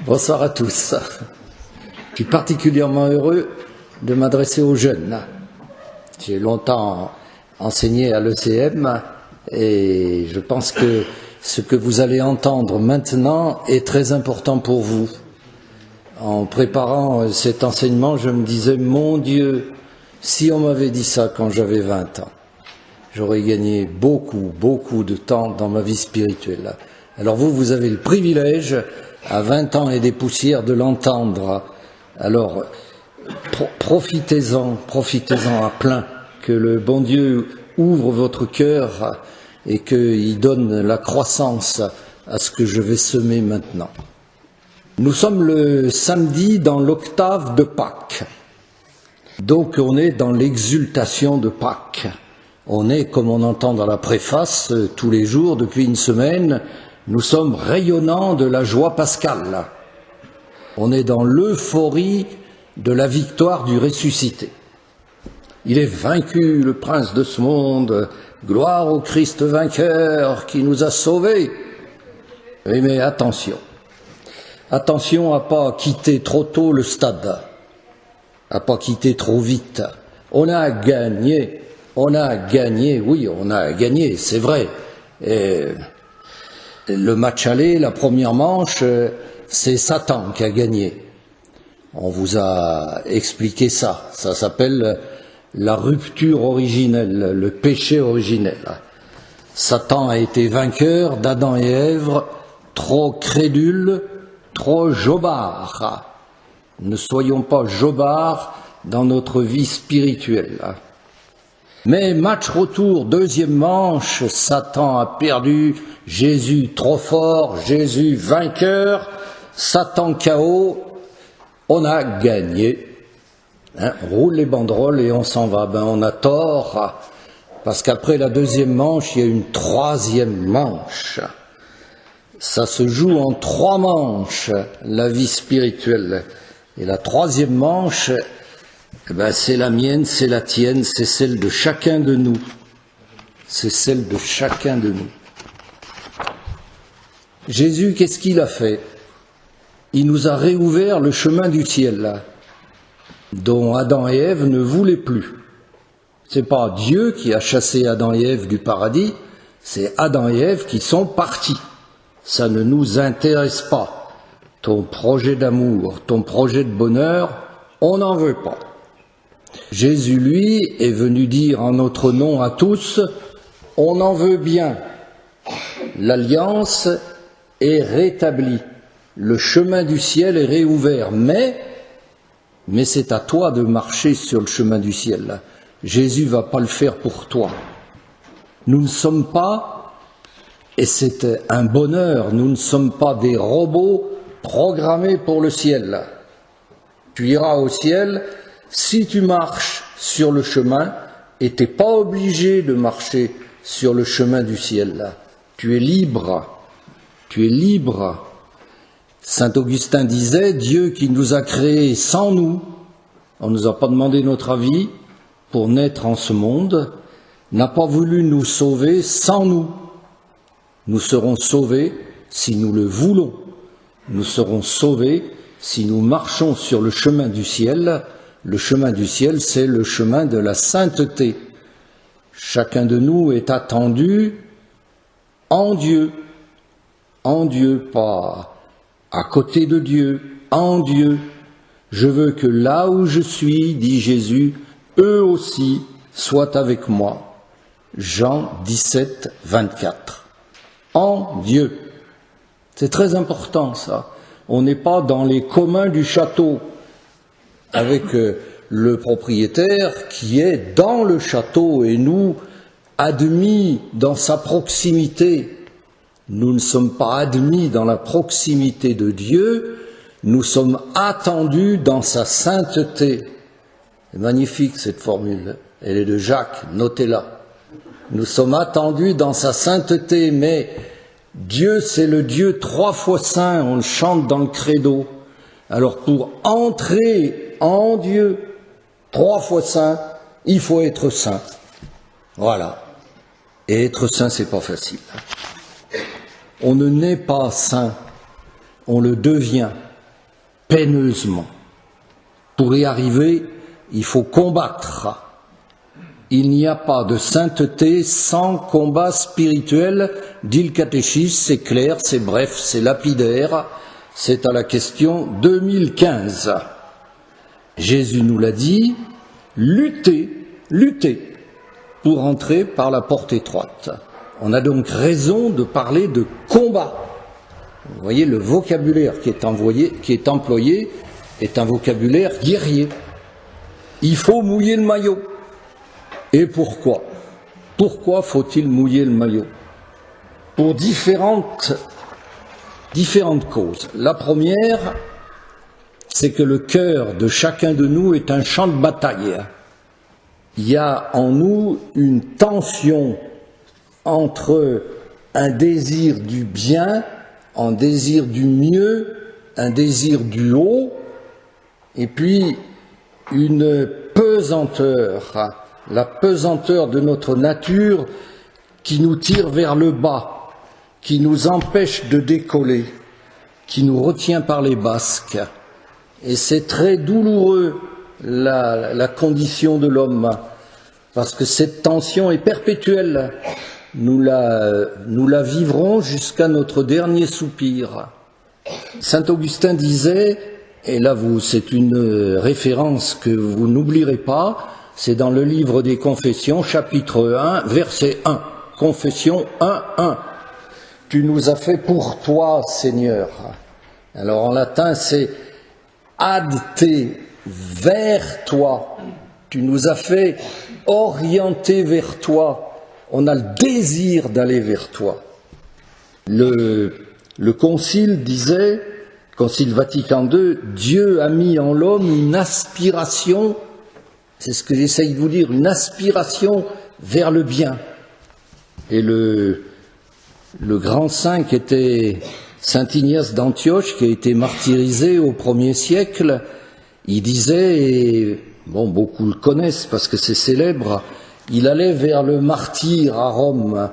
Bonsoir à tous. Je suis particulièrement heureux de m'adresser aux jeunes. J'ai longtemps enseigné à l'ECM et je pense que ce que vous allez entendre maintenant est très important pour vous. En préparant cet enseignement, je me disais, mon Dieu, si on m'avait dit ça quand j'avais 20 ans, j'aurais gagné beaucoup de temps dans ma vie spirituelle. Alors vous avez le privilège, à 20 ans et des poussières, de l'entendre. Alors, profitez-en à plein, que le bon Dieu ouvre votre cœur et qu'il donne la croissance à ce que je vais semer maintenant. Nous sommes le samedi dans l'octave de Pâques. Donc on est dans l'exultation de Pâques. On est, comme on entend dans la préface, tous les jours, depuis une semaine, nous sommes rayonnants de la joie pascale. On est dans l'euphorie de la victoire du ressuscité. Il est vaincu, le prince de ce monde, gloire au Christ vainqueur qui nous a sauvés. Oui, mais attention à pas quitter trop tôt le stade, à pas quitter trop vite. On a gagné, oui, on a gagné, c'est vrai. Et le match aller, la première manche, c'est Satan qui a gagné. On vous a expliqué ça. Ça s'appelle la rupture originelle, le péché originel. Satan a été vainqueur d'Adam et Ève, trop crédules, trop jobards. Ne soyons pas jobards dans notre vie spirituelle. Mais match retour, deuxième manche, Satan a perdu, Jésus trop fort, Jésus vainqueur, Satan KO, on a gagné. On roule les banderoles et on s'en va. On a tort, parce qu'après la deuxième manche, il y a une troisième manche. Ça se joue en 3 manches, la vie spirituelle. Et la troisième manche, c'est la mienne, c'est la tienne, c'est celle de chacun de nous. C'est celle de chacun de nous. Jésus, qu'est-ce qu'il a fait? Il nous a réouvert le chemin du ciel, dont Adam et Ève ne voulaient plus. C'est pas Dieu qui a chassé Adam et Ève du paradis, c'est Adam et Ève qui sont partis. Ça ne nous intéresse pas. Ton projet d'amour, ton projet de bonheur, on n'en veut pas. Jésus, lui, est venu dire en notre nom à tous, on en veut bien. L'alliance est rétablie. Le chemin du ciel est réouvert. Mais c'est à toi de marcher sur le chemin du ciel. Jésus ne va pas le faire pour toi. Nous ne sommes pas, et c'est un bonheur, nous ne sommes pas des robots programmés pour le ciel. Tu iras au ciel si tu marches sur le chemin, et tu n'es pas obligé de marcher sur le chemin du ciel. Tu es libre. Saint Augustin disait, Dieu qui nous a créés sans nous, on ne nous a pas demandé notre avis pour naître en ce monde, n'a pas voulu nous sauver sans nous. Nous serons sauvés si nous le voulons. Nous serons sauvés si nous marchons sur le chemin du ciel. Le chemin du ciel, c'est le chemin de la sainteté. Chacun de nous est attendu en Dieu, pas à côté de Dieu, en Dieu. Je veux que là où je suis, dit Jésus, eux aussi soient avec moi. Jean 17, 24. En Dieu. C'est très important ça. On n'est pas dans les communs du château avec le propriétaire qui est dans le château et nous admis dans sa proximité. Nous ne sommes pas admis dans la proximité de Dieu, nous sommes attendus dans sa sainteté. C'est magnifique cette formule, elle est de Jacques, notez-la. Nous sommes attendus dans sa sainteté, mais Dieu c'est le Dieu 3 fois saint, on le chante dans le credo. Alors pour entrer en Dieu 3 fois saint, il faut être saint. Voilà. Et être saint, c'est pas facile. On ne naît pas saint, on le devient. peineusement. Pour y arriver, il faut combattre. Il n'y a pas de sainteté sans combat spirituel, dit le catéchisme, c'est clair, c'est bref, c'est lapidaire, c'est à la question 2015. Jésus nous l'a dit, luttez pour entrer par la porte étroite. On a donc raison de parler de combat. Vous voyez, le vocabulaire qui est employé est un vocabulaire guerrier. Il faut mouiller le maillot. Et pourquoi? Pourquoi faut-il mouiller le maillot? Pour différentes causes. La première, c'est que le cœur de chacun de nous est un champ de bataille. Il y a en nous une tension entre un désir du bien, un désir du mieux, un désir du haut, et puis une pesanteur, la pesanteur de notre nature qui nous tire vers le bas, qui nous empêche de décoller, qui nous retient par les basques. Et c'est très douloureux la condition de l'homme, parce que cette tension est perpétuelle. Nous la vivrons jusqu'à notre dernier soupir. Saint Augustin disait, et là c'est une référence que vous n'oublierez pas, c'est dans le livre des Confessions, chapitre 1, verset 1. Confession 1:1. Tu nous as fait pour toi, Seigneur. Alors en latin, c'est ad te, vers toi. Tu nous as fait orienter vers toi. On a le désir d'aller vers toi. Le Concile disait, Concile Vatican II, Dieu a mis en l'homme une aspiration, c'est ce que j'essaye de vous dire, une aspiration vers le bien. Et le grand saint qui était Saint Ignace d'Antioche, qui a été martyrisé au 1er siècle, il disait, et bon, beaucoup le connaissent parce que c'est célèbre, il allait vers le martyre à Rome,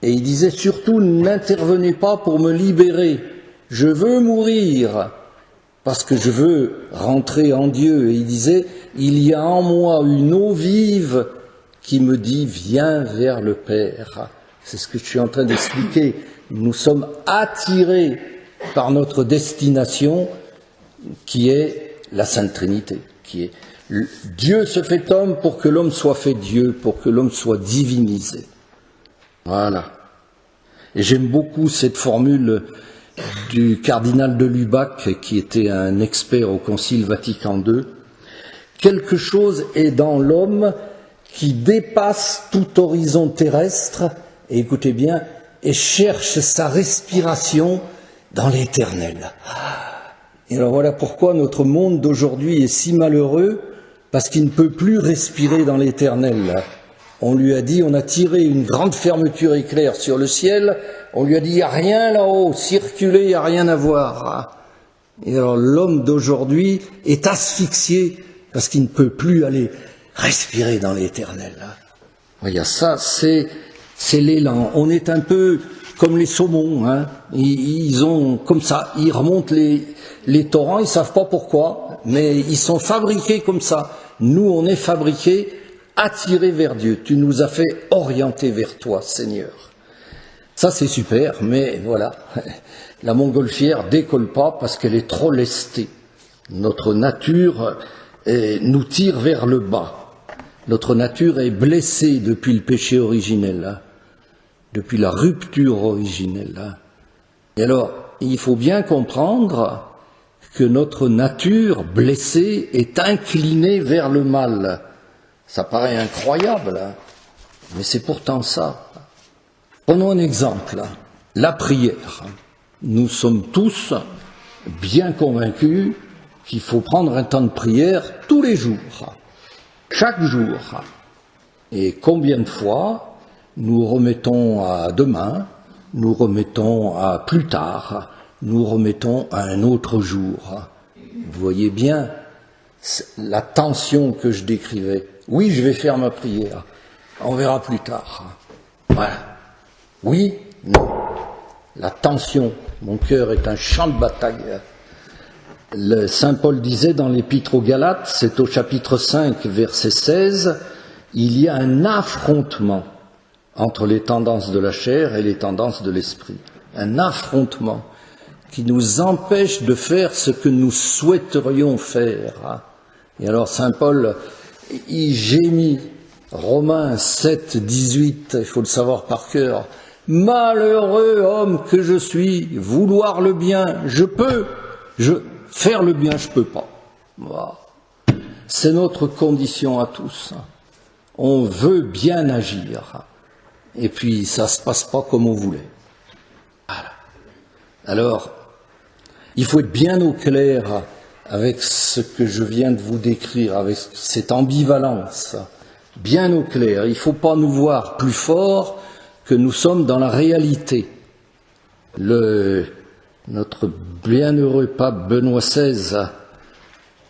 et il disait surtout n'intervenez pas pour me libérer, je veux mourir, parce que je veux rentrer en Dieu. Et il disait, il y a en moi une eau vive qui me dit viens vers le Père. C'est ce que je suis en train d'expliquer. Nous sommes attirés par notre destination qui est la Sainte Trinité, qui est Dieu se fait homme pour que l'homme soit fait Dieu, pour que l'homme soit divinisé. Voilà. Et j'aime beaucoup cette formule du cardinal de Lubac, qui était un expert au Concile Vatican II. Quelque chose est dans l'homme qui dépasse tout horizon terrestre, et écoutez bien, et cherche sa respiration dans l'éternel. Et alors voilà pourquoi notre monde d'aujourd'hui est si malheureux, parce qu'il ne peut plus respirer dans l'éternel. On lui a dit, on a tiré une grande fermeture éclair sur le ciel, on lui a dit, il n'y a rien là-haut, circulez, il n'y a rien à voir. Et alors l'homme d'aujourd'hui est asphyxié, parce qu'il ne peut plus aller respirer dans l'éternel. Voyez, ça, c'est l'élan. On est un peu comme les saumons, hein. Ils ont, comme ça, ils remontent les torrents, ils ne savent pas pourquoi, mais ils sont fabriqués comme ça. Nous, on est fabriqués, attirés vers Dieu. Tu nous as fait orienter vers toi, Seigneur. Ça, c'est super, mais voilà, la montgolfière décolle pas parce qu'elle est trop lestée. Notre nature nous tire vers le bas. Notre nature est blessée depuis le péché originel, hein, depuis la rupture originelle. Hein. Et alors, il faut bien comprendre que notre nature blessée est inclinée vers le mal. Ça paraît incroyable, hein, mais c'est pourtant ça. Prenons un exemple, la prière. Nous sommes tous bien convaincus qu'il faut prendre un temps de prière tous les jours, chaque jour. Et combien de fois nous remettons à demain, nous remettons à plus tard, nous remettons à un autre jour. Vous voyez bien la tension que je décrivais. Oui, je vais faire ma prière, on verra plus tard. Voilà. Oui, non. La tension, mon cœur est un champ de bataille. Saint Paul disait dans l'Épître aux Galates, c'est au chapitre 5, verset 16, il y a un affrontement entre les tendances de la chair et les tendances de l'esprit. Un affrontement qui nous empêche de faire ce que nous souhaiterions faire. Et alors Saint Paul, il gémit, Romains 7, 18, il faut le savoir par cœur, « Malheureux homme que je suis, vouloir le bien, faire le bien, je peux pas. » Voilà. C'est notre condition à tous. On veut bien agir. Et puis, ça se passe pas comme on voulait. Voilà. Alors, il faut être bien au clair avec ce que je viens de vous décrire, avec cette ambivalence. Bien au clair. Il ne faut pas nous voir plus forts que nous sommes dans la réalité. Notre bienheureux pape Benoît XVI,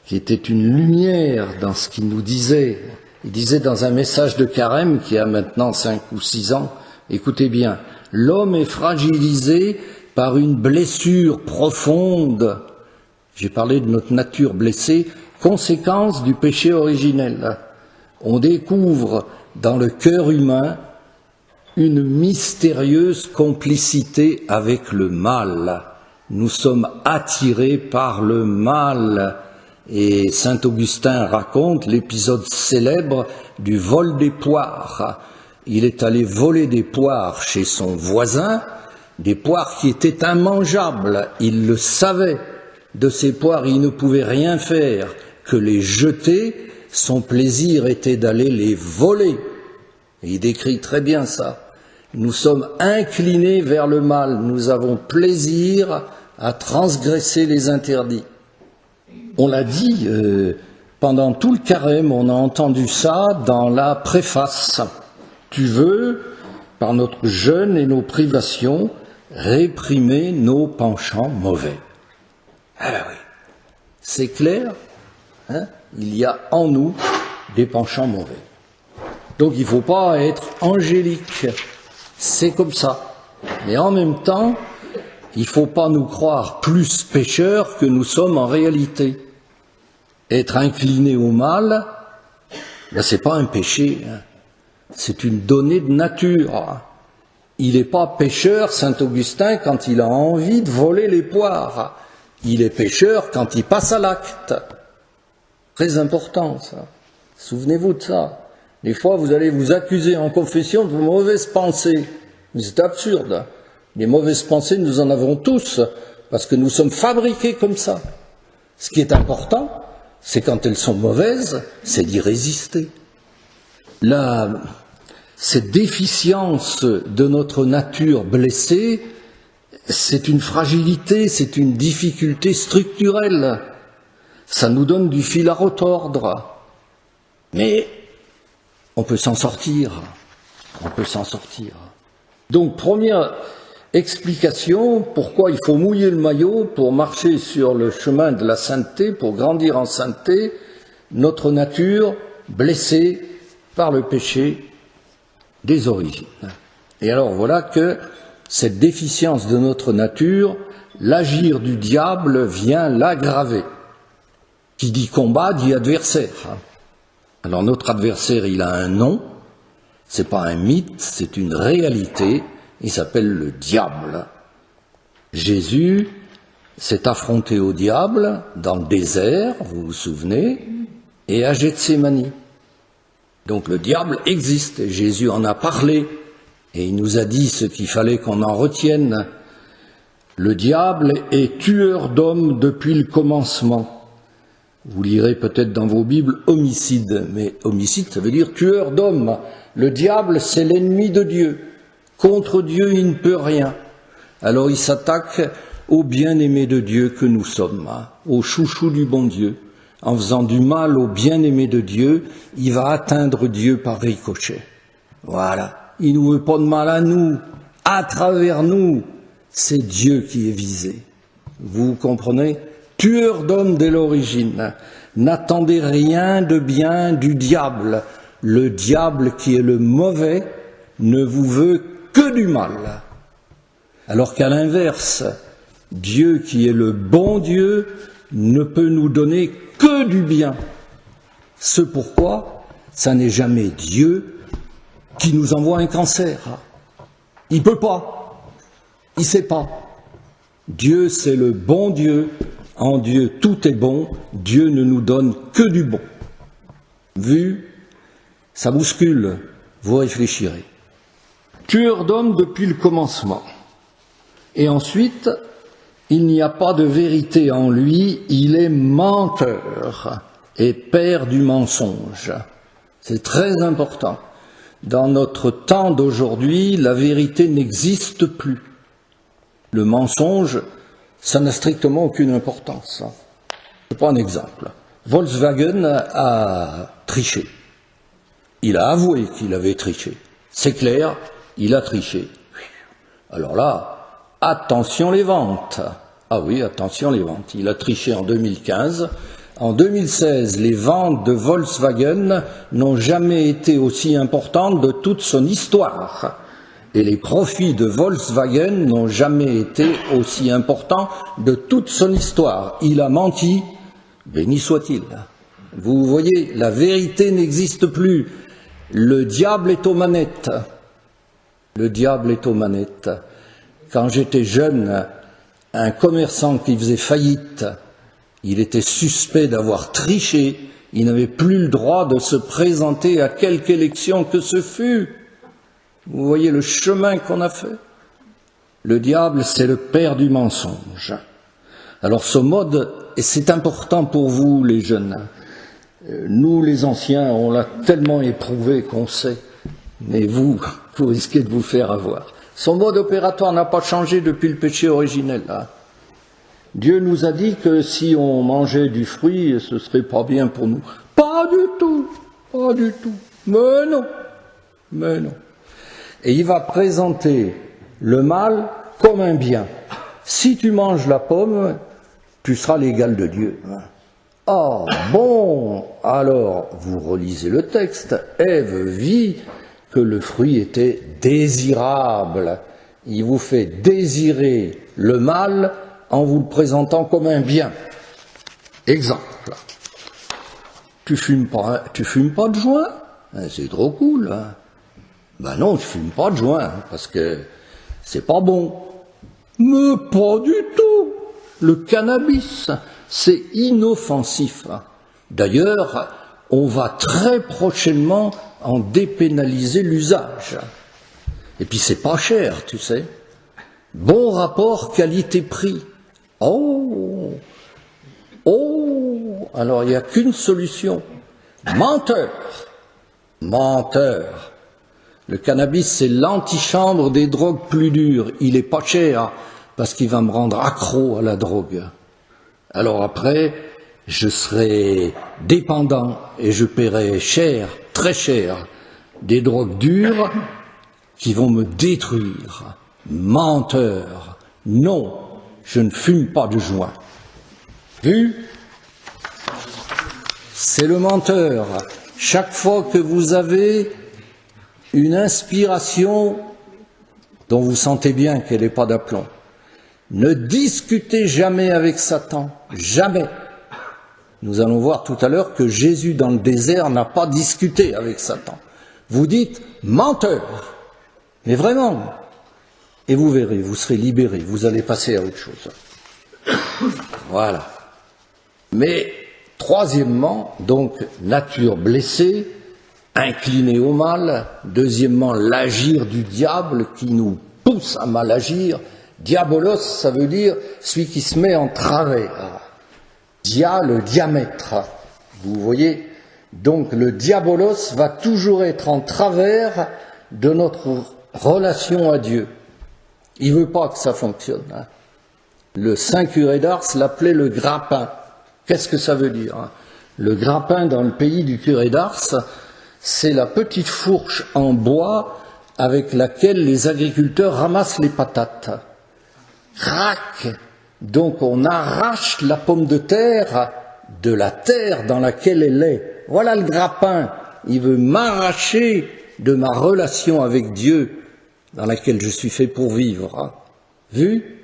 qui était une lumière dans ce qu'il nous disait, il disait dans un message de Carême qui a maintenant 5 ou 6 ans, écoutez bien, l'homme est fragilisé par une blessure profonde. J'ai parlé de notre nature blessée, conséquence du péché originel. On découvre dans le cœur humain une mystérieuse complicité avec le mal. Nous sommes attirés par le mal. Et saint Augustin raconte l'épisode célèbre du vol des poires. Il est allé voler des poires chez son voisin, des poires qui étaient immangeables. Il le savait. De ces poires, il ne pouvait rien faire que les jeter. Son plaisir était d'aller les voler. Et il décrit très bien ça. Nous sommes inclinés vers le mal. Nous avons plaisir à transgresser les interdits. On l'a dit, pendant tout le carême, on a entendu ça dans la préface. Tu veux, par notre jeûne et nos privations, réprimer nos penchants mauvais. Ah ben oui, c'est clair, hein, il y a en nous des penchants mauvais. Donc il ne faut pas être angélique, c'est comme ça. Mais en même temps, il ne faut pas nous croire plus pécheurs que nous sommes en réalité. Être incliné au mal, ben, ce n'est pas un péché, hein. C'est une donnée de nature. Il n'est pas pécheur, saint Augustin, quand il a envie de voler les poires. Il est pécheur quand il passe à l'acte. Très important, ça. Souvenez-vous de ça. Des fois, vous allez vous accuser en confession de vos mauvaises pensées. Mais c'est absurde. Les mauvaises pensées, nous en avons tous, parce que nous sommes fabriqués comme ça. Ce qui est important, c'est quand elles sont mauvaises, c'est d'y résister. Cette déficience de notre nature blessée, c'est une fragilité, c'est une difficulté structurelle. Ça nous donne du fil à retordre. Mais on peut s'en sortir. On peut s'en sortir. Donc, première explication, pourquoi il faut mouiller le maillot pour marcher sur le chemin de la sainteté, pour grandir en sainteté, notre nature blessée par le péché des origines. Et alors voilà que cette déficience de notre nature, l'agir du diable vient l'aggraver. Qui dit combat dit adversaire. Alors notre adversaire, il a un nom, c'est pas un mythe, c'est une réalité, il s'appelle le diable. Jésus s'est affronté au diable dans le désert, vous vous souvenez, et à Gethsémani. Donc le diable existe, et Jésus en a parlé, et il nous a dit ce qu'il fallait qu'on en retienne. Le diable est tueur d'hommes depuis le commencement. Vous lirez peut-être dans vos Bibles homicide, mais homicide ça veut dire tueur d'hommes. Le diable c'est l'ennemi de Dieu. Contre Dieu il ne peut rien. Alors il s'attaque aux bien-aimés de Dieu que nous sommes, aux chouchous du bon Dieu. En faisant du mal au bien-aimé de Dieu, il va atteindre Dieu par ricochet. Voilà. Il ne veut pas de mal à nous. À travers nous, c'est Dieu qui est visé. Vous comprenez ? Tueur d'hommes dès l'origine. N'attendez rien de bien du diable. Le diable qui est le mauvais ne vous veut que du mal. Alors qu'à l'inverse, Dieu qui est le bon Dieu ne peut nous donner que du bien. Ce pourquoi, ça n'est jamais Dieu qui nous envoie un cancer. Il peut pas. Il sait pas. Dieu, c'est le bon Dieu. En Dieu, tout est bon. Dieu ne nous donne que du bon. Vu, ça bouscule. Vous réfléchirez. Tueur d'hommes depuis le commencement. Et ensuite, il n'y a pas de vérité en lui, il est menteur et père du mensonge. C'est très important. Dans notre temps d'aujourd'hui, la vérité n'existe plus. Le mensonge, ça n'a strictement aucune importance. Je prends un exemple. Volkswagen a triché. Il a avoué qu'il avait triché. C'est clair, il a triché. Alors là, attention les ventes. Ah oui, attention les ventes. Il a triché en 2015. En 2016, les ventes de Volkswagen n'ont jamais été aussi importantes de toute son histoire. Et les profits de Volkswagen n'ont jamais été aussi importants de toute son histoire. Il a menti, béni soit-il. Vous voyez, la vérité n'existe plus. Le diable est aux manettes. Le diable est aux manettes. Quand j'étais jeune, un commerçant qui faisait faillite, il était suspect d'avoir triché, il n'avait plus le droit de se présenter à quelque élection que ce fût. Vous voyez le chemin qu'on a fait. Le diable, c'est le père du mensonge. Alors ce mode, et c'est important pour vous les jeunes, nous les anciens, on l'a tellement éprouvé qu'on sait, mais vous risquez de vous faire avoir. Son mode opératoire n'a pas changé depuis le péché originel. Dieu nous a dit que si on mangeait du fruit, ce serait pas bien pour nous. Pas du tout, pas du tout. Mais non, mais non. Et il va présenter le mal comme un bien. Si tu manges la pomme, tu seras l'égal de Dieu. Ah bon, alors vous relisez le texte. Ève vit que le fruit était désirable. Il vous fait désirer le mal en vous le présentant comme un bien. Exemple. Tu fumes pas de joint? C'est trop cool. Hein? Ben non, je fume pas de joint parce que c'est pas bon. Mais pas du tout. Le cannabis, c'est inoffensif. D'ailleurs, on va très prochainement en dépénaliser l'usage. Et puis c'est pas cher, tu sais. Bon rapport qualité-prix. Oh, alors il n'y a qu'une solution. Menteur. Le cannabis, c'est l'antichambre des drogues plus dures. Il est pas cher parce qu'il va me rendre accro à la drogue. Alors après, je serai dépendant et je paierai cher, très cher, des drogues dures qui vont me détruire. Menteur. Non, je ne fume pas de joint. Vu? C'est le menteur. Chaque fois que vous avez une inspiration dont vous sentez bien qu'elle n'est pas d'aplomb, ne discutez jamais avec Satan. Jamais. Nous allons voir tout à l'heure que Jésus dans le désert n'a pas discuté avec Satan. Vous dites menteur. Mais vraiment. Et vous verrez, vous serez libérés, vous allez passer à autre chose. Voilà. Mais, troisièmement, donc, nature blessée, inclinée au mal. Deuxièmement, l'agir du diable qui nous pousse à mal agir. Diabolos, ça veut dire celui qui se met en travers. Dia, le diamètre. Vous voyez? Donc, le diabolos va toujours être en travers de notre relation à Dieu. Il ne veut pas que ça fonctionne. Le saint curé d'Ars l'appelait le grappin. Qu'est-ce que ça veut dire? Le grappin dans le pays du curé d'Ars, c'est la petite fourche en bois avec laquelle les agriculteurs ramassent les patates. Crac! Donc on arrache la pomme de terre de la terre dans laquelle elle est. Voilà le grappin. Il veut m'arracher de ma relation avec Dieu dans laquelle je suis fait pour vivre. Vu?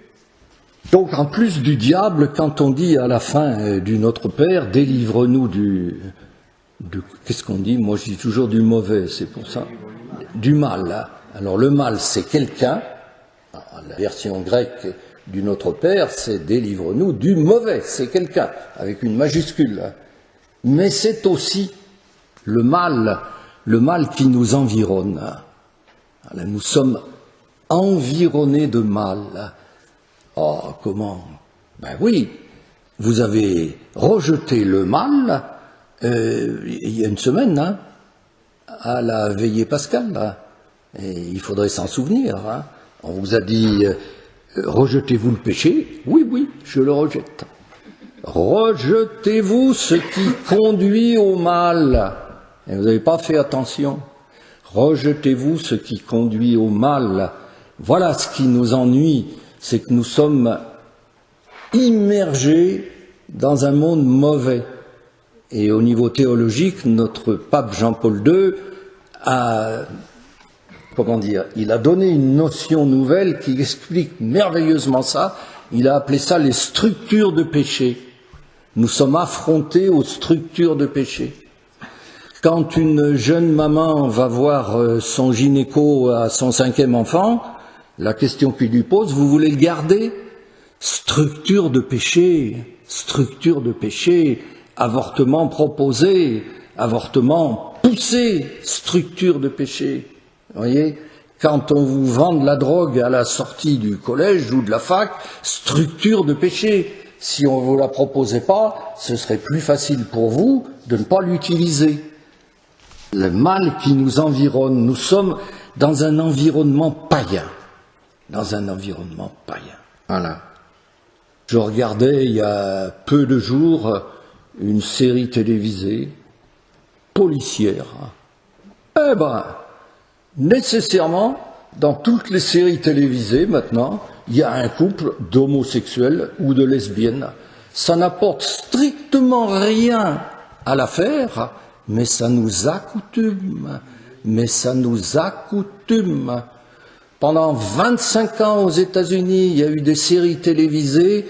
Donc en plus du diable, quand on dit à la fin du Notre Père, délivre-nous qu'est-ce qu'on dit? Moi je dis toujours du mauvais, c'est pour ça. Du mal. Hein. Alors le mal c'est quelqu'un, la version grecque du Notre Père c'est délivre-nous du mauvais, c'est quelqu'un, avec une majuscule. Hein. Mais c'est aussi le mal qui nous environne. Alors, nous sommes environnés de mal. Oh, comment? Ben oui, vous avez rejeté le mal il y a une semaine, hein, à la veillée pascale. Hein, et il faudrait s'en souvenir. Hein. On vous a dit, rejetez-vous le péché? Oui, oui, je le rejette. Rejetez-vous ce qui conduit au mal. Et vous n'avez pas fait attention. Rejetez-vous ce qui conduit au mal. Voilà ce qui nous ennuie, c'est que nous sommes immergés dans un monde mauvais. Et au niveau théologique, notre pape Jean-Paul II il a donné une notion nouvelle qui explique merveilleusement ça. Il a appelé ça les structures de péché. Nous sommes affrontés aux structures de péché. Quand une jeune maman va voir son gynéco à son 5e enfant, la question qu'il lui pose, vous voulez le garder? Structure de péché, avortement proposé, avortement poussé, structure de péché. Vous voyez, quand on vous vend de la drogue à la sortie du collège ou de la fac, structure de péché. Si on ne vous la proposait pas, ce serait plus facile pour vous de ne pas l'utiliser. Le mal qui nous environne, nous sommes dans un environnement païen. Voilà. Je regardais il y a peu de jours une série télévisée policière. Eh ben, nécessairement, dans toutes les séries télévisées maintenant, il y a un couple d'homosexuels ou de lesbiennes. Ça n'apporte strictement rien à l'affaire, mais ça nous accoutume. Pendant 25 ans aux États-Unis, il y a eu des séries télévisées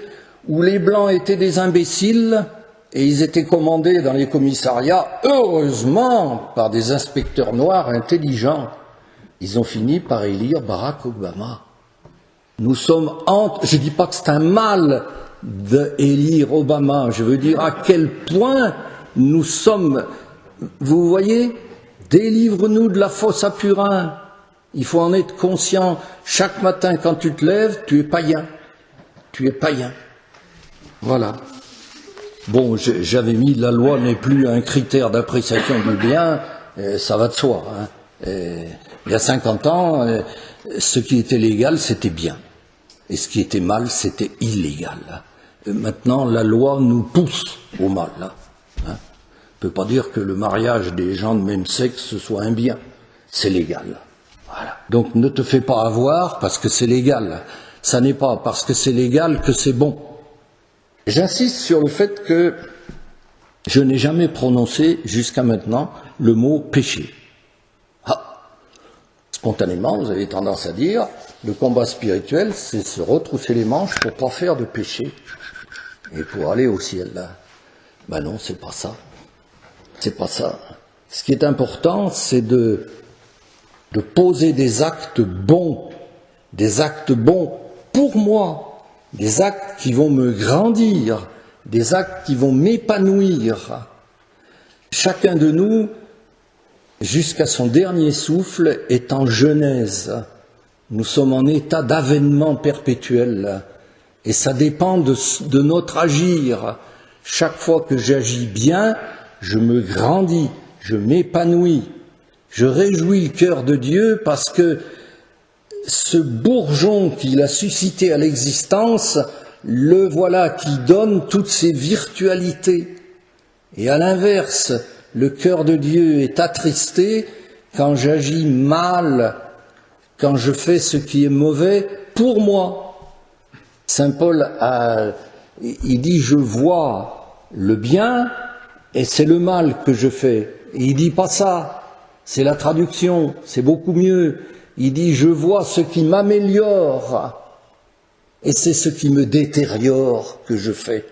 où les Blancs étaient des imbéciles et ils étaient commandés dans les commissariats, heureusement, par des inspecteurs noirs intelligents. Ils ont fini par élire Barack Obama. Nous sommes je ne dis pas que c'est un mal d'élire Obama, je veux dire à quel point nous sommes, vous voyez, délivre-nous de la fosse à purin. Il faut en être conscient. Chaque matin, quand tu te lèves, tu es païen. Voilà. Bon, j'avais mis la loi n'est plus un critère d'appréciation du bien, ça va de soi. Hein. Il y a 50 ans, ce qui était légal, c'était bien. Et ce qui était mal, c'était illégal. Maintenant, la loi nous pousse au mal. Hein. On ne peut pas dire que le mariage des gens de même sexe soit un bien. C'est légal. Voilà. Donc ne te fais pas avoir parce que c'est légal. Ça n'est pas parce que c'est légal que c'est bon. J'insiste sur le fait que je n'ai jamais prononcé jusqu'à maintenant le mot péché. Spontanément, vous avez tendance à dire, le combat spirituel, c'est se retrousser les manches pour pas faire de péché et pour aller au ciel. Ben non, c'est pas ça. C'est pas ça. Ce qui est important, c'est de poser des actes bons pour moi, des actes qui vont me grandir, des actes qui vont m'épanouir. Chacun de nous, jusqu'à son dernier souffle, est en genèse. Nous sommes en état d'avènement perpétuel et ça dépend de notre agir. Chaque fois que j'agis bien, je me grandis, je m'épanouis. Je réjouis le cœur de Dieu parce que ce bourgeon qu'il a suscité à l'existence, le voilà qui donne toutes ses virtualités. Et à l'inverse, le cœur de Dieu est attristé quand j'agis mal, quand je fais ce qui est mauvais pour moi. Saint Paul il dit je vois le bien et c'est le mal que je fais. Et il dit pas ça. C'est la traduction, c'est beaucoup mieux. Il dit « je vois ce qui m'améliore Et c'est ce qui me détériore que je fais.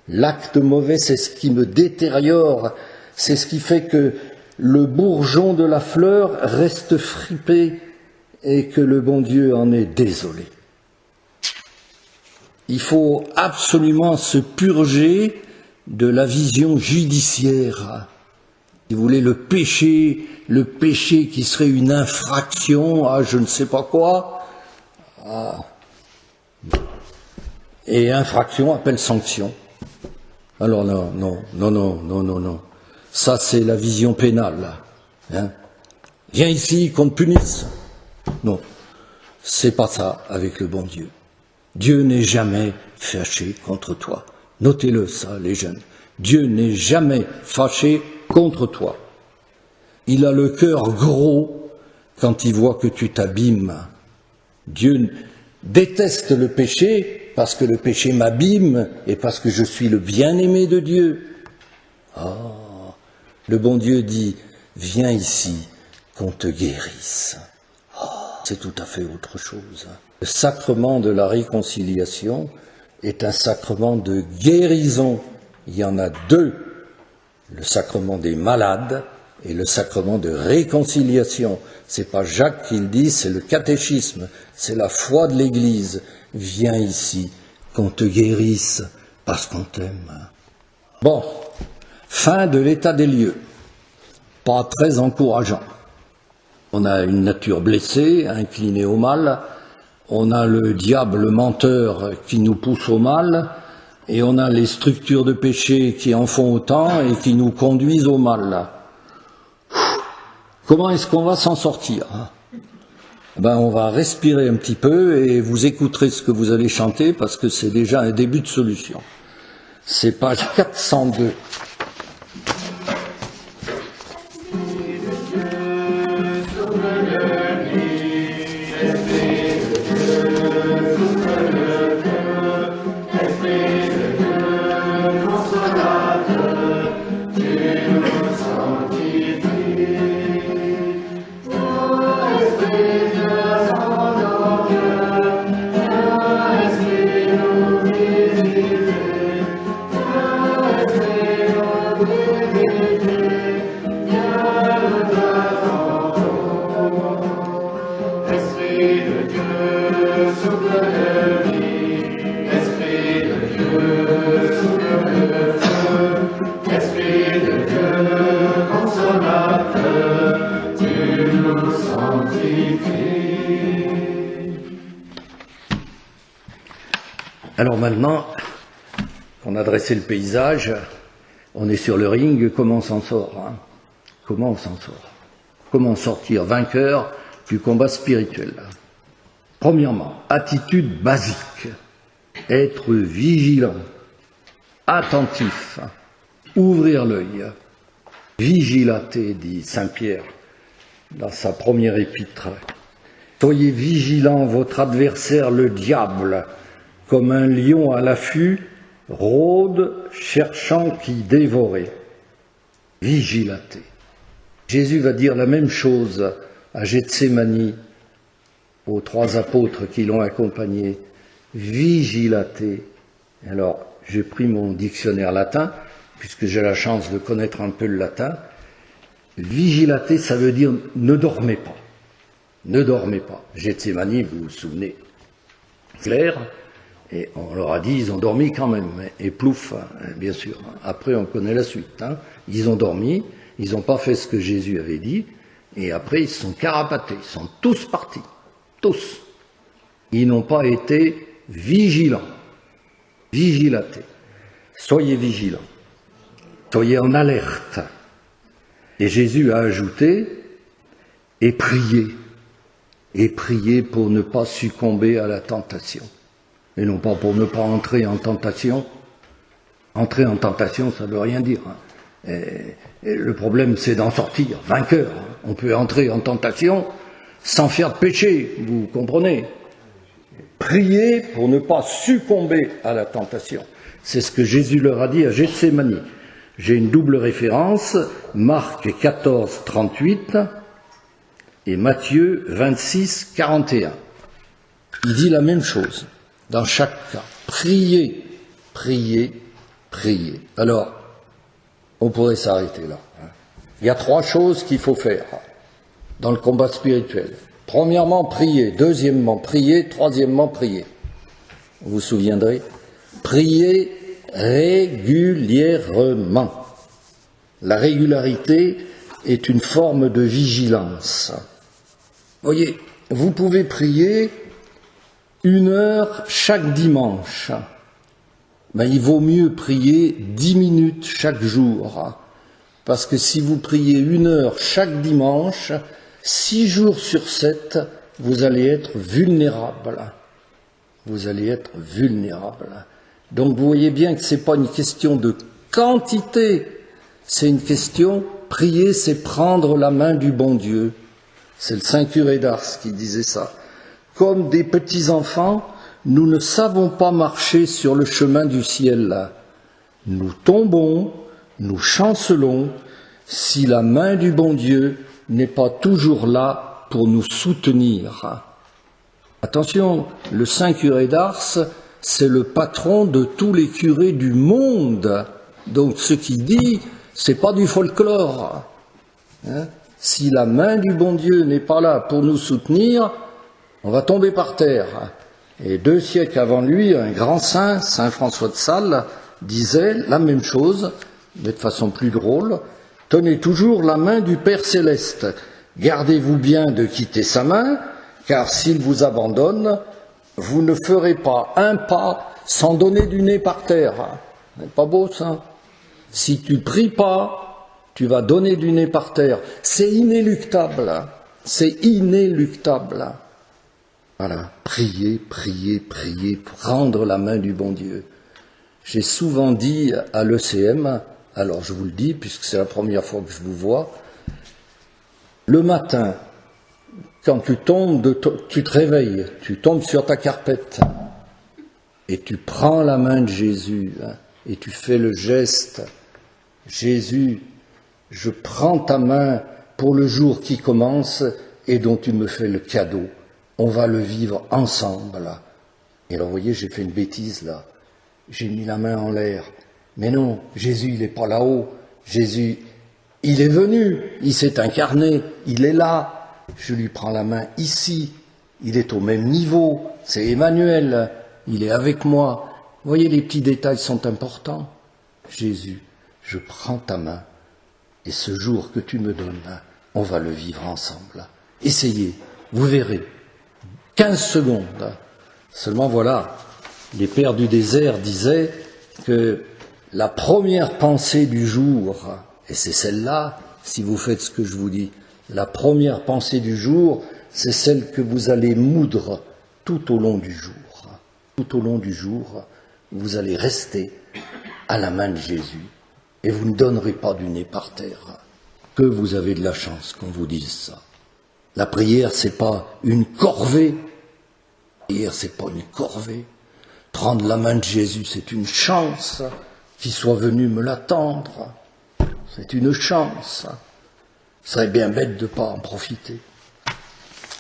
L'acte mauvais, c'est ce qui me détériore. C'est ce qui fait que le bourgeon de la fleur reste fripé et que le bon Dieu en est désolé. Il faut absolument se purger de la vision judiciaire. Si vous voulez, le péché qui serait une infraction à je ne sais pas quoi, et infraction appelle sanction. Alors non. Ça, c'est la vision pénale. Hein. Viens ici qu'on te punisse. Non, c'est pas ça avec le bon Dieu. Dieu n'est jamais fâché contre toi. Notez-le ça, les jeunes. Dieu n'est jamais fâché contre toi. Il a le cœur gros quand il voit que tu t'abîmes. Dieu déteste le péché parce que le péché m'abîme et parce que je suis le bien-aimé de Dieu. Le bon Dieu dit, viens ici qu'on te guérisse. C'est tout à fait autre chose. Le sacrement de la réconciliation est un sacrement de guérison. Il y en a deux, le sacrement des malades et le sacrement de réconciliation. C'est pas Jacques qui le dit, c'est le catéchisme, c'est la foi de l'Église. Viens ici, qu'on te guérisse parce qu'on t'aime. Bon, fin de l'état des lieux. Pas très encourageant. On a une nature blessée, inclinée au mal. On a le diable menteur qui nous pousse au mal. Et on a les structures de péché qui en font autant et qui nous conduisent au mal. Comment est-ce qu'on va s'en sortir? On va respirer un petit peu et vous écouterez ce que vous allez chanter parce que c'est déjà un début de solution. C'est page 402. Alors maintenant qu'on a dressé le paysage, on est sur le ring, comment on s'en sort? Comment on s'en sort? Comment sortir vainqueur du combat spirituel? Premièrement, attitude basique, être vigilant, attentif, ouvrir l'œil, vigilater, dit saint Pierre dans sa première épître. Soyez vigilants, votre adversaire le diable, comme un lion à l'affût, rôde, cherchant qui dévorer. Vigilatez. Jésus va dire la même chose à Gethsémani, aux 3 apôtres qui l'ont accompagné. Vigilatez. Alors, j'ai pris mon dictionnaire latin, puisque j'ai la chance de connaître un peu le latin. Vigilatez, ça veut dire ne dormez pas. Ne dormez pas. Gethsémani, vous vous souvenez, clair. Et on leur a dit, ils ont dormi quand même, et plouf, bien sûr. Après, on connaît la suite. Ils ont dormi, ils n'ont pas fait ce que Jésus avait dit, et après, ils se sont carapatés, ils sont tous partis, tous. Ils n'ont pas été vigilants. Vigilatez. Soyez vigilants. Soyez en alerte. Et Jésus a ajouté, et priez. Et priez pour ne pas succomber à la tentation. Et non pas pour ne pas entrer en tentation. Entrer en tentation, ça ne veut rien dire. Et le problème, c'est d'en sortir, vainqueur. On peut entrer en tentation sans faire de péché, vous comprenez? Priez pour ne pas succomber à la tentation. C'est ce que Jésus leur a dit à Gethsémani. J'ai une double référence, Marc 14, 38 et Matthieu 26, 41. Il dit la même chose. dans chaque cas. Priez, priez, priez. Alors, on pourrait s'arrêter là. Il y a 3 choses qu'il faut faire dans le combat spirituel. Premièrement, prier. Deuxièmement, prier. Troisièmement, prier. Vous vous souviendrez? Prier régulièrement. La régularité est une forme de vigilance. Voyez, vous pouvez prier 1 heure chaque dimanche. Mais il vaut mieux prier 10 minutes chaque jour. Parce que si vous priez 1 heure chaque dimanche, 6 jours sur 7, vous allez être vulnérable. Vous allez être vulnérable. Donc vous voyez bien que ce n'est pas une question de quantité, c'est une question, prier, c'est prendre la main du bon Dieu. C'est le Saint Curé d'Ars qui disait ça. Comme des petits-enfants, nous ne savons pas marcher sur le chemin du ciel. Nous tombons, nous chancelons, si la main du bon Dieu n'est pas toujours là pour nous soutenir. Attention, le Saint Curé d'Ars, c'est le patron de tous les curés du monde. Donc ce qu'il dit, c'est pas du folklore. Si la main du bon Dieu n'est pas là pour nous soutenir, on va tomber par terre. Et 2 siècles avant lui, un grand saint, Saint François de Sales, disait la même chose, mais de façon plus drôle. Tenez toujours la main du Père Céleste. Gardez-vous bien de quitter sa main, car s'il vous abandonne, vous ne ferez pas un pas sans donner du nez par terre. C'est pas beau ça? Si tu pries pas, tu vas donner du nez par terre. C'est inéluctable. C'est inéluctable. Voilà. Priez, priez, priez, prendre la main du bon Dieu. J'ai souvent dit à l'ECM, alors je vous le dis, puisque c'est la première fois que je vous vois, le matin, quand tu te réveilles, tu tombes sur ta carpette et tu prends la main de Jésus et tu fais le geste, Jésus, je prends ta main pour le jour qui commence et dont tu me fais le cadeau. On va le vivre ensemble. Et alors, vous voyez, j'ai fait une bêtise là. J'ai mis la main en l'air. Mais non, Jésus, il n'est pas là-haut. Jésus, il est venu, il s'est incarné, il est là. Je lui prends la main ici, il est au même niveau, c'est Emmanuel, il est avec moi. Vous voyez, les petits détails sont importants. Jésus, je prends ta main, et ce jour que tu me donnes, on va le vivre ensemble. Essayez, vous verrez. 15 secondes. Seulement voilà, les pères du désert disaient que la première pensée du jour, et c'est celle-là, si vous faites ce que je vous dis, la première pensée du jour, c'est celle que vous allez moudre tout au long du jour. Tout au long du jour, vous allez rester à la main de Jésus et vous ne donnerez pas du nez par terre. Que vous avez de la chance qu'on vous dise ça. La prière, c'est pas une corvée. La prière, c'est pas une corvée. Prendre la main de Jésus, c'est une chance qu'il soit venu me l'attendre. C'est une chance. Ce serait bien bête de ne pas en profiter.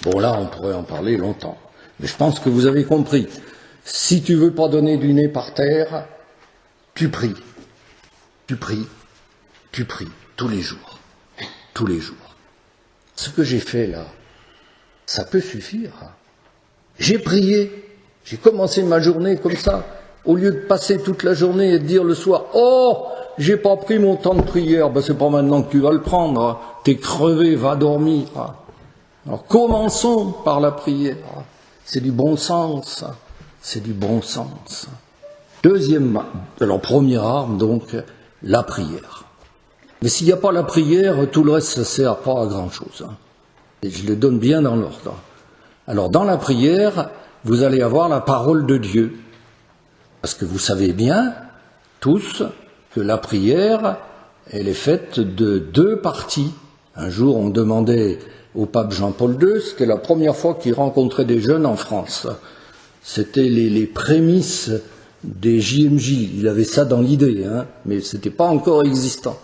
Bon, là, on pourrait en parler longtemps. Mais je pense que vous avez compris. Si tu veux pas donner du nez par terre, tu pries. Tu pries. Tu pries. Tous les jours. Tous les jours. Ce que j'ai fait là, ça peut suffire. J'ai prié. J'ai commencé ma journée comme ça. Au lieu de passer toute la journée et de dire le soir, oh, j'ai pas pris mon temps de prière, ben c'est pas maintenant que tu vas le prendre, t'es crevé, va dormir. Alors commençons par la prière, c'est du bon sens, c'est du bon sens. Alors première arme donc, la prière. Mais s'il n'y a pas la prière, tout le reste ça sert pas à grand chose. Et je le donne bien dans l'ordre. Alors dans la prière, vous allez avoir la parole de Dieu. Parce que vous savez bien, tous, que la prière, elle est faite de 2 parties. Un jour, on demandait au pape Jean-Paul II, c'était la première fois qu'il rencontrait des jeunes en France. C'était les prémices des JMJ. Il avait ça dans l'idée, mais ce n'était pas encore existant.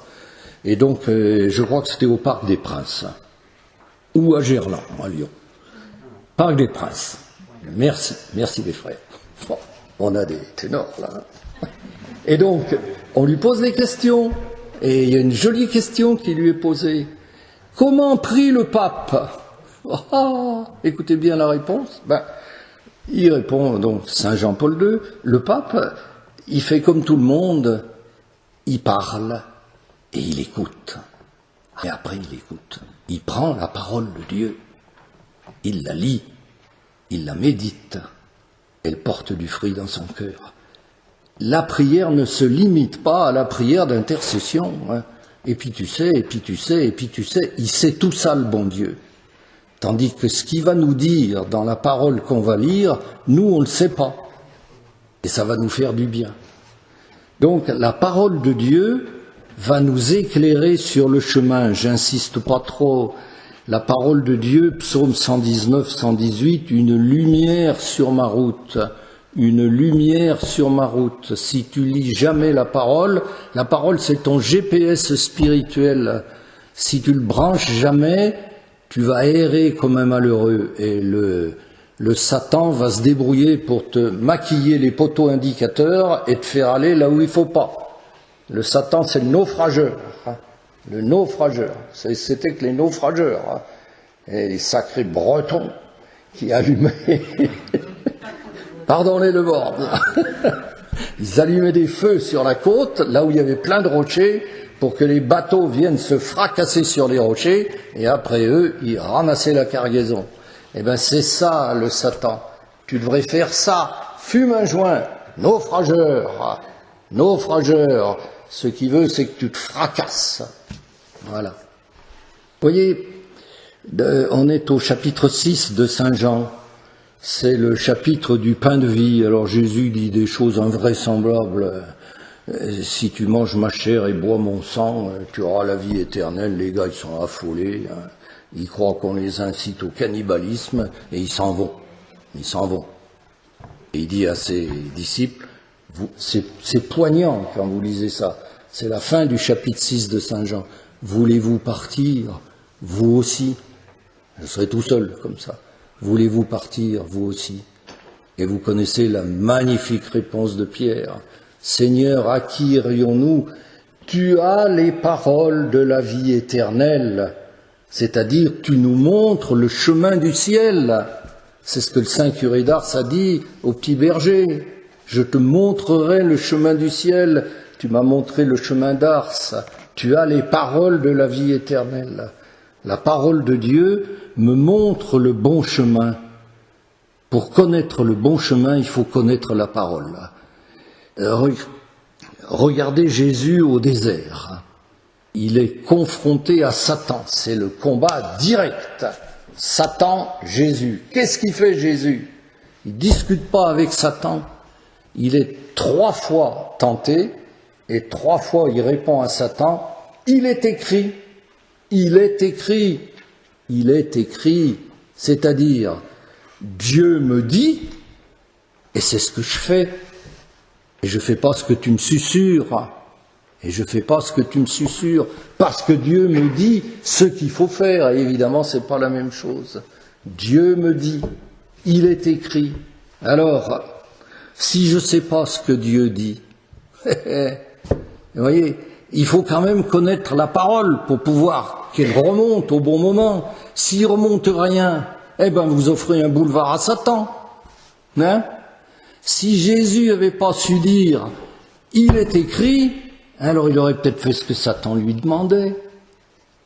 Et donc, je crois que c'était au Parc des Princes, ou à Gerland, à Lyon. Parc des Princes. Merci les frères. Bon, on a des ténors là. Et donc, on lui pose des questions. Et il y a une jolie question qui lui est posée. Comment prie le pape? Écoutez bien la réponse. Il répond donc Saint Jean-Paul II. Le pape, il fait comme tout le monde. Il parle et il écoute. Et après, il écoute. Il prend la parole de Dieu. Il la lit. Il la médite. Elle porte du fruit dans son cœur. La prière ne se limite pas à la prière d'intercession. Et puis tu sais, et puis tu sais, et puis tu sais. Il sait tout ça, le bon Dieu. Tandis que ce qu'il va nous dire dans la parole qu'on va lire, nous, on ne le sait pas. Et ça va nous faire du bien. Donc, la parole de Dieu va nous éclairer sur le chemin. J'insiste pas trop. La parole de Dieu, psaume 119, 118, une lumière sur ma route. Une lumière sur ma route. Si tu lis jamais la parole c'est ton GPS spirituel. Si tu le branches jamais, tu vas errer comme un malheureux. Et le Satan va se débrouiller pour te maquiller les poteaux indicateurs et te faire aller là où il faut pas. Le Satan, c'est le naufrageur. Le naufrageur. C'était que les naufrageurs. Et les sacrés Bretons qui allumaient... Pardonnez le bord. Ils allumaient des feux sur la côte, là où il y avait plein de rochers, pour que les bateaux viennent se fracasser sur les rochers, et après eux, ils ramassaient la cargaison. Eh bien, c'est ça, le Satan. Tu devrais faire ça. Fume un joint. Naufrageur. Naufrageur. Ce qu'il veut, c'est que tu te fracasses. Voilà. Vous voyez, on est au chapitre 6 de Saint Jean. C'est le chapitre du pain de vie. Alors Jésus dit des choses invraisemblables. Si tu manges ma chair et bois mon sang, tu auras la vie éternelle. Les gars, ils sont affolés. Ils croient qu'on les incite au cannibalisme et ils s'en vont. Ils s'en vont. Et il dit à ses disciples, c'est poignant quand vous lisez ça. C'est la fin du chapitre 6 de Saint Jean. Voulez-vous partir, vous aussi? Je serai tout seul comme ça. Voulez-vous partir, vous aussi? Et vous connaissez la magnifique réponse de Pierre. Seigneur, à qui irions-nous? Tu as les paroles de la vie éternelle. C'est-à-dire, tu nous montres le chemin du ciel. C'est ce que le saint curé d'Ars a dit au petit berger. Je te montrerai le chemin du ciel. Tu m'as montré le chemin d'Ars. Tu as les paroles de la vie éternelle. La parole de Dieu me montre le bon chemin. Pour connaître le bon chemin, il faut connaître la parole. Regardez Jésus au désert. Il est confronté à Satan. C'est le combat direct. Satan, Jésus. Qu'est-ce qu'il fait Jésus? Il ne discute pas avec Satan. Il est 3 fois tenté et 3 fois il répond à Satan. Il est écrit. Il est écrit. Il est écrit. C'est-à-dire, Dieu me dit, et c'est ce que je fais. Et je ne fais pas ce que tu me susurres. Et je ne fais pas ce que tu me susurres, parce que Dieu me dit ce qu'il faut faire. Et évidemment, ce n'est pas la même chose. Dieu me dit, il est écrit. Alors, si je ne sais pas ce que Dieu dit, vous voyez, il faut quand même connaître la parole pour pouvoir qu'elle remonte au bon moment. S'il ne remonte rien, eh ben vous offrez un boulevard à Satan. Hein? Si Jésus n'avait pas su dire, il est écrit, alors il aurait peut-être fait ce que Satan lui demandait.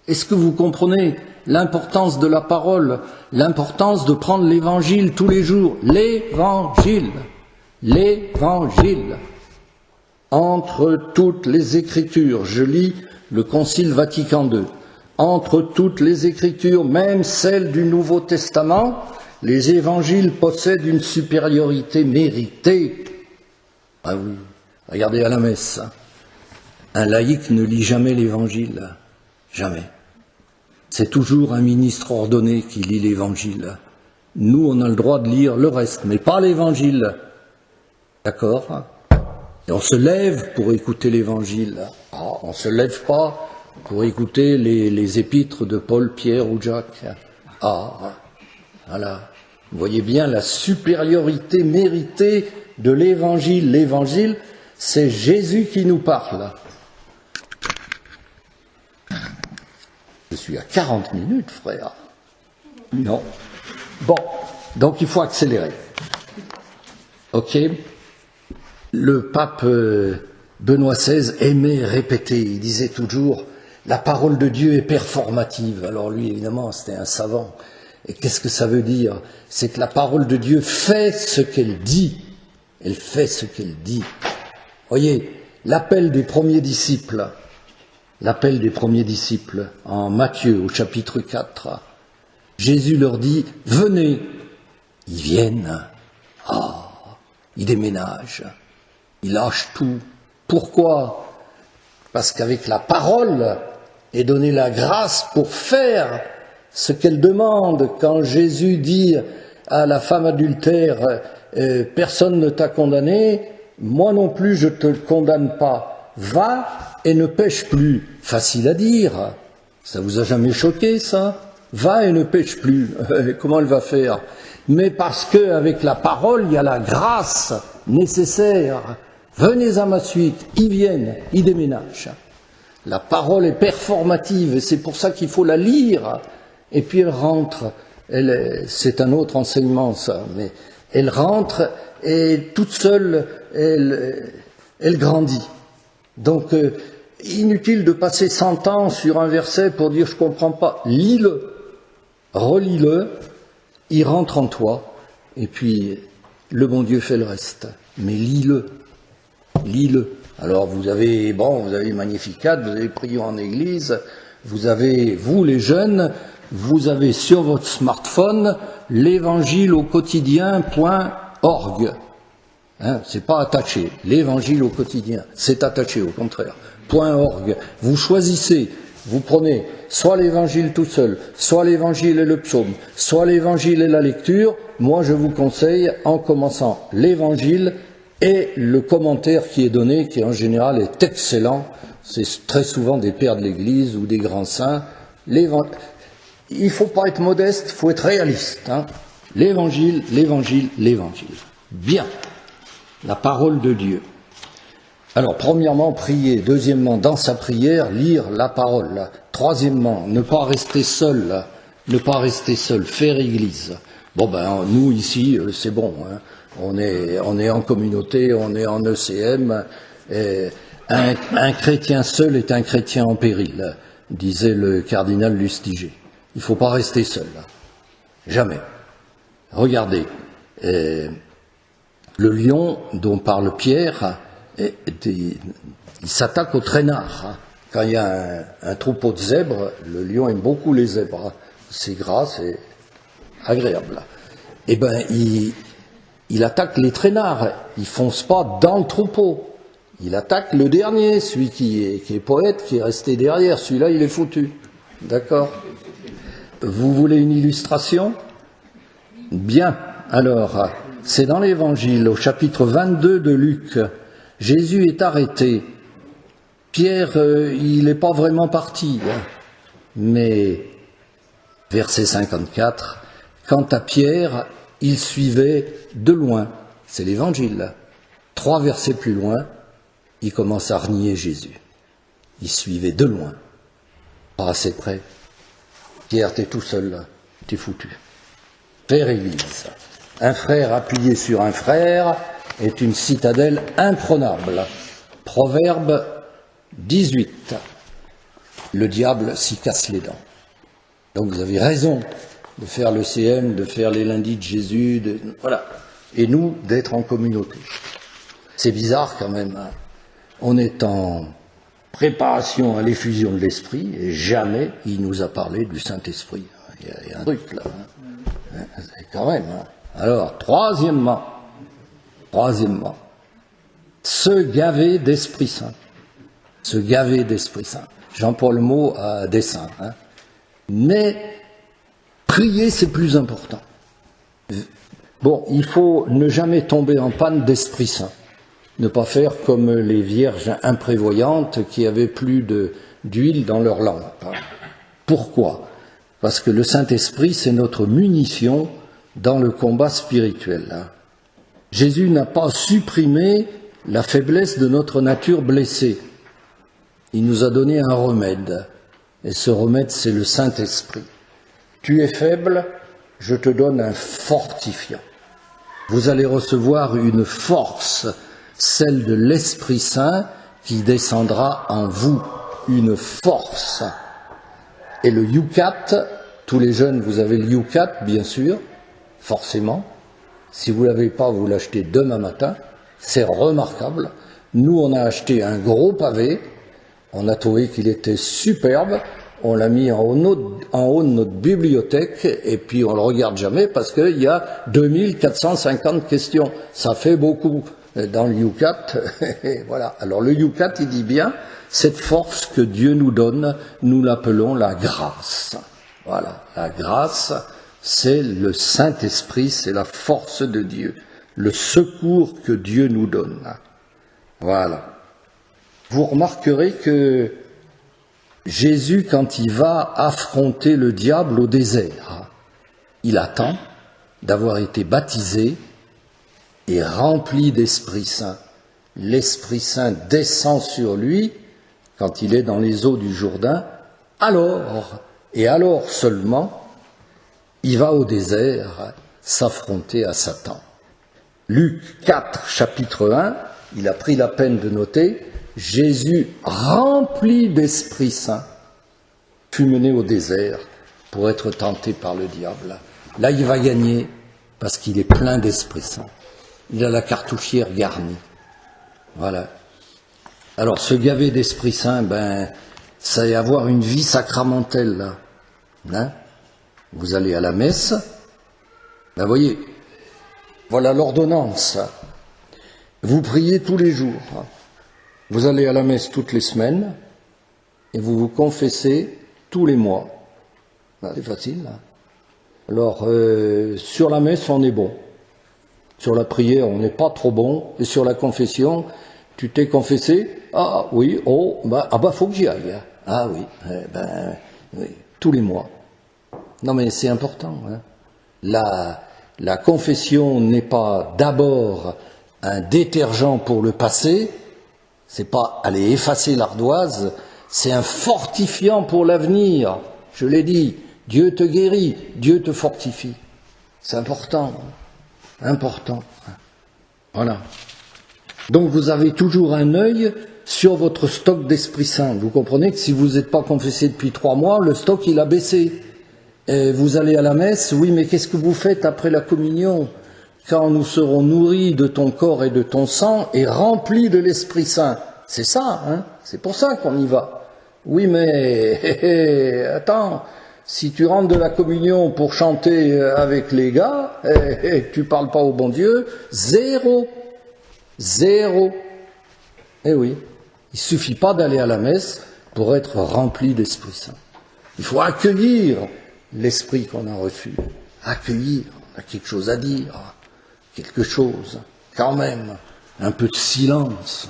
Est-ce que vous comprenez l'importance de la parole, l'importance de prendre l'évangile tous les jours? L'évangile. L'évangile. Entre toutes les Écritures, je lis le Concile Vatican II. Entre toutes les Écritures, même celles du Nouveau Testament, les évangiles possèdent une supériorité méritée. Ah oui, regardez à la messe. Un laïc ne lit jamais l'évangile. Jamais. C'est toujours un ministre ordonné qui lit l'évangile. Nous, on a le droit de lire le reste, mais pas l'évangile. D'accord? Et on se lève pour écouter l'évangile. On ne se lève pas pour écouter les épîtres de Paul, Pierre ou Jacques. Voilà. Vous voyez bien la supériorité méritée de l'Évangile. L'Évangile, c'est Jésus qui nous parle. Je suis à 40 minutes, frère. Non. Bon, donc il faut accélérer. Ok. Le pape Benoît XVI aimait répéter, il disait toujours « La parole de Dieu est performative ». Alors lui, évidemment, c'était un savant. Et qu'est-ce que ça veut dire? C'est que la parole de Dieu fait ce qu'elle dit. Elle fait ce qu'elle dit. Voyez, l'appel des premiers disciples en Matthieu au chapitre 4, Jésus leur dit « Venez ». Ils viennent. Ils déménagent. Ils lâchent tout. Pourquoi? Parce qu'avec la parole est donnée la grâce pour faire ce qu'elle demande. Quand Jésus dit à la femme adultère « Personne ne t'a condamné, moi non plus je ne te condamne pas. Va et ne pêche plus. » Facile à dire. Ça vous a jamais choqué, ça? Va et ne pêche plus. Comment elle va faire? Mais parce qu'avec la parole, il y a la grâce nécessaire. Venez à ma suite. Ils viennent, ils déménagent. La parole est performative et c'est pour ça qu'il faut la lire. Et puis elle rentre. C'est un autre enseignement, ça. Mais elle rentre et toute seule, elle grandit. Donc, inutile de passer 100 ans sur un verset pour dire « je comprends pas ». Lis-le, relis-le, il rentre en toi, et puis le bon Dieu fait le reste. Mais lis-le, lis-le. Alors vous avez Magnificat, vous avez prié en église, vous avez, vous les jeunes, vous avez sur votre smartphone l'évangile au quotidien.org. C'est pas attaché, l'évangile au quotidien, c'est attaché au contraire. .org. Vous choisissez, vous prenez soit l'évangile tout seul, soit l'évangile et le psaume, soit l'évangile et la lecture. Moi, je vous conseille, en commençant l'évangile et le commentaire qui est donné, qui en général est excellent. C'est très souvent des pères de l'Église ou des grands saints. Il ne faut pas être modeste, il faut être réaliste. L'évangile, l'évangile, l'évangile. Bien. La parole de Dieu. Alors, premièrement, prier. Deuxièmement, dans sa prière, lire la parole. Troisièmement, ne pas rester seul. Ne pas rester seul. Faire église. Bon, nous, ici, c'est bon. On est en communauté, on est en ECM. Un chrétien seul est un chrétien en péril, disait le cardinal Lustiger. Il ne faut pas rester seul. Jamais. Regardez. Le lion dont parle Pierre, il s'attaque aux traînards. Quand il y a un troupeau de zèbres, le lion aime beaucoup les zèbres. C'est gras, c'est agréable. Il attaque les traînards. Il fonce pas dans le troupeau. Il attaque le dernier, celui qui est poète, qui est resté derrière. Celui-là, il est foutu. D'accord? Vous voulez une illustration? Bien. Alors, c'est dans l'Évangile, au chapitre 22 de Luc. Jésus est arrêté. Pierre, il n'est pas vraiment parti. Mais, verset 54, quant à Pierre, il suivait de loin. C'est l'Évangile. 3 versets plus loin, il commence à renier Jésus. Il suivait de loin. Pas assez près. Pierre, t'es tout seul là. T'es foutu. Faire église. Un frère appuyé sur un frère est une citadelle imprenable. Proverbe 18. Le diable s'y casse les dents. Donc vous avez raison de faire le CM, de faire les lundis de Jésus, voilà. Et nous, d'être en communauté. C'est bizarre quand même. On est en préparation à l'effusion de l'Esprit et jamais il nous a parlé du Saint-Esprit. Il y a un truc là. C'est quand même. Alors, troisièmement, se gaver d'Esprit Saint. Se gaver d'Esprit Saint. J'emploie le mot à dessein. Mais prier, c'est plus important. Bon, il faut ne jamais tomber en panne d'Esprit Saint. Ne pas faire comme les vierges imprévoyantes qui avaient plus d'huile dans leur lampe. Pourquoi? Parce que le Saint-Esprit, c'est notre munition dans le combat spirituel. Jésus n'a pas supprimé la faiblesse de notre nature blessée. Il nous a donné un remède. Et ce remède, c'est le Saint-Esprit. Tu es faible, je te donne un fortifiant. Vous allez recevoir une force, celle de l'Esprit Saint, qui descendra en vous. Une force. Et le Yucat, tous les jeunes, vous avez le Yucat, bien sûr, forcément. Si vous ne l'avez pas, vous l'achetez demain matin. C'est remarquable. Nous, on a acheté un gros pavé. On a trouvé qu'il était superbe. On l'a mis en haut de notre bibliothèque et puis on le regarde jamais parce qu'il y a 2450 questions. Ça fait beaucoup dans le Yucat. Voilà. Alors le Yucat, il dit bien, cette force que Dieu nous donne, nous l'appelons la grâce. Voilà. La grâce, c'est le Saint-Esprit, c'est la force de Dieu. Le secours que Dieu nous donne. Voilà. Vous remarquerez que Jésus, quand il va affronter le diable au désert, il attend d'avoir été baptisé et rempli d'Esprit Saint. L'Esprit Saint descend sur lui quand il est dans les eaux du Jourdain, alors, et alors seulement, il va au désert s'affronter à Satan. Luc 4, chapitre 1, il a pris la peine de noter, Jésus, rempli d'Esprit Saint, fut mené au désert pour être tenté par le diable. Là, il va gagner parce qu'il est plein d'Esprit Saint. Il a la cartouchière garnie. Voilà. Alors, se gaver d'Esprit Saint, c'est avoir une vie sacramentelle, là. Hein? Vous allez à la messe, voyez, voilà l'ordonnance. Vous priez tous les jours. Vous allez à la messe toutes les semaines et vous vous confessez tous les mois. C'est facile. Hein. Alors, sur la messe, on est bon. Sur la prière, on n'est pas trop bon. Et sur la confession, tu t'es confessé? Ah oui, faut que j'y aille. Ah oui, oui, tous les mois. Non mais c'est important. Hein. La confession n'est pas d'abord un détergent pour le passé, c'est pas aller effacer l'ardoise, c'est un fortifiant pour l'avenir. Je l'ai dit, Dieu te guérit, Dieu te fortifie. C'est important, important. Voilà. Donc vous avez toujours un œil sur votre stock d'Esprit Saint. Vous comprenez que si vous n'êtes pas confessé depuis 3 mois, le stock il a baissé. Et vous allez à la messe, oui, mais qu'est-ce que vous faites après la communion? Quand nous serons nourris de ton corps et de ton sang et remplis de l'Esprit Saint. C'est ça, hein? C'est pour ça qu'on y va. Oui, mais attends, si tu rentres de la communion pour chanter avec les gars, et tu parles pas au bon Dieu, zéro. Eh oui, il suffit pas d'aller à la messe pour être rempli d'Esprit Saint. Il faut accueillir l'Esprit qu'on a reçu. Accueillir, on a quelque chose à dire. Quelque chose, quand même, un peu de silence.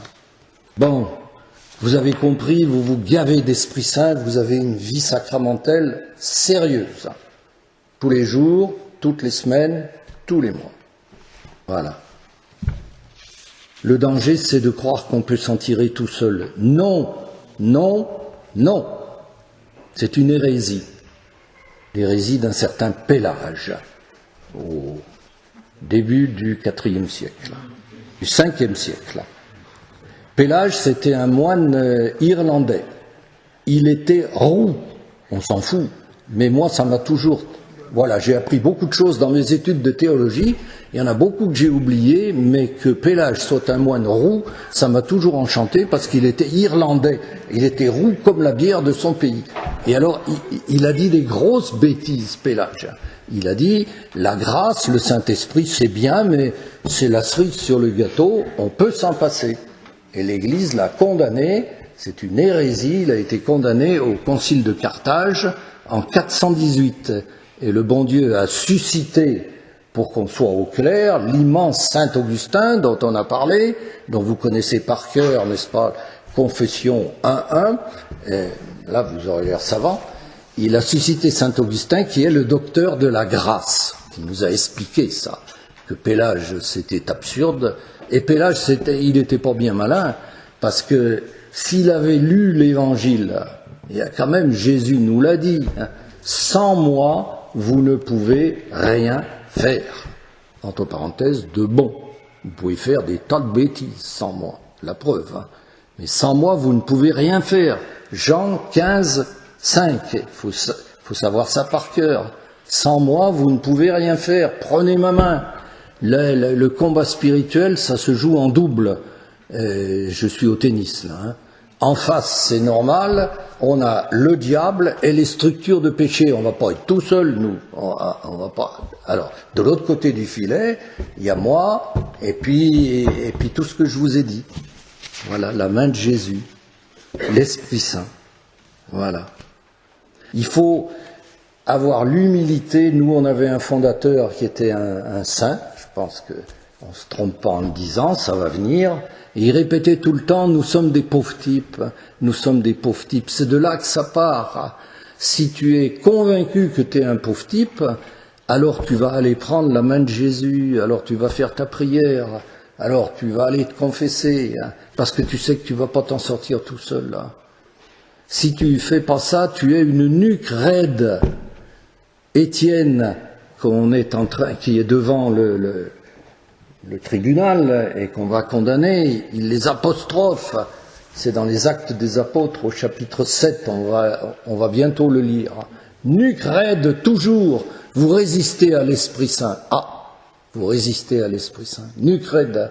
Bon, vous avez compris, vous vous gavez d'Esprit Saint, vous avez une vie sacramentelle sérieuse. Tous les jours, toutes les semaines, tous les mois. Voilà. Le danger, c'est de croire qu'on peut s'en tirer tout seul. Non, non, non. C'est une hérésie. L'hérésie d'un certain Pélage. Au début du IVe siècle, du Ve siècle. Pélage, c'était un moine irlandais. Il était roux, on s'en fout, mais moi ça m'a toujours... Voilà, j'ai appris beaucoup de choses dans mes études de théologie, il y en a beaucoup que j'ai oublié, mais que Pélage soit un moine roux, ça m'a toujours enchanté parce qu'il était irlandais, il était roux comme la bière de son pays. Et alors, il a dit des grosses bêtises, Pélage. Il a dit, la grâce, le Saint-Esprit, c'est bien, mais c'est la cerise sur le gâteau, on peut s'en passer. Et l'Église l'a condamné, c'est une hérésie, il a été condamné au Concile de Carthage en 418. Et le bon Dieu a suscité, pour qu'on soit au clair, l'immense Saint Augustin dont on a parlé, dont vous connaissez par cœur, n'est-ce pas, Confession 1.1, et là vous aurez l'air savant. Il a suscité Saint Augustin qui est le docteur de la grâce, qui nous a expliqué ça. que Pélage, c'était absurde. Et Pélage, il n'était pas bien malin, parce que s'il avait lu l'Évangile, il y a quand même, Jésus nous l'a dit, hein, sans moi, vous ne pouvez rien faire. Entre parenthèses, de bon. Vous pouvez faire des tas de bêtises sans moi, la preuve. Hein. Mais sans moi, vous ne pouvez rien faire. Jean 15, 5, il faut savoir ça par cœur. Sans moi, vous ne pouvez rien faire. Prenez ma main. Le combat spirituel, ça se joue en double. Je suis au tennis, là. Hein. En face, c'est normal, on a le diable et les structures de péché. On ne va pas être tout seul, nous. On va pas. Alors, de l'autre côté du filet, il y a moi, et puis tout ce que je vous ai dit. Voilà, la main de Jésus, l'Esprit Saint. Voilà. Il faut avoir l'humilité. Nous, on avait un fondateur qui était un saint. Je pense qu'on ne se trompe pas en le disant, ça va venir. Et il répétait tout le temps, nous sommes des pauvres types, nous sommes des pauvres types. C'est de là que ça part. Si tu es convaincu que tu es un pauvre type, alors tu vas aller prendre la main de Jésus, alors tu vas faire ta prière, alors tu vas aller te confesser, parce que tu sais que tu vas pas t'en sortir tout seul. Là. Si tu fais pas ça, tu es une nuque raide. Étienne, qui est devant le tribunal et qu'on va condamner, il les apostrophe. C'est dans les Actes des Apôtres au chapitre 7, on va bientôt le lire. Nuque raide toujours, vous résistez à l'Esprit Saint. Ah, vous résistez à l'Esprit Saint. Nuque raide.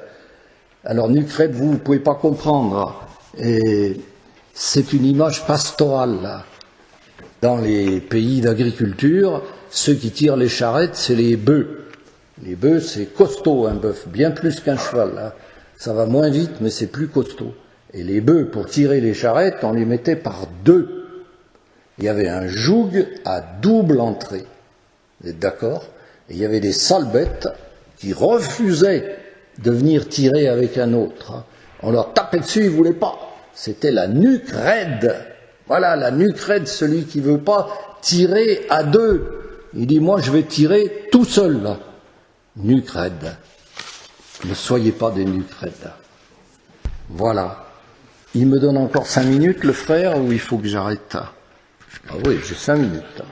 Alors nuque raide, vous ne pouvez pas comprendre. Et c'est une image pastorale. Là. Dans les pays d'agriculture, ceux qui tirent les charrettes, c'est les bœufs. Les bœufs, c'est costaud, un bœuf, bien plus qu'un cheval. Hein. Ça va moins vite, mais c'est plus costaud. Et les bœufs, pour tirer les charrettes, on les mettait par deux. Il y avait un joug à double entrée. Vous êtes d'accord? Et il y avait des sales bêtes qui refusaient de venir tirer avec un autre. Hein. On leur tapait dessus, ils ne voulaient pas. C'était la nuque raide. Voilà, la nuque raide, celui qui ne veut pas tirer à deux. Il dit, moi, je vais tirer tout seul, là. Nuque raide. Ne soyez pas des nuques raides. Voilà. Il me donne encore 5 minutes, le frère, ou il faut que j'arrête? Ah oui, j'ai 5 minutes.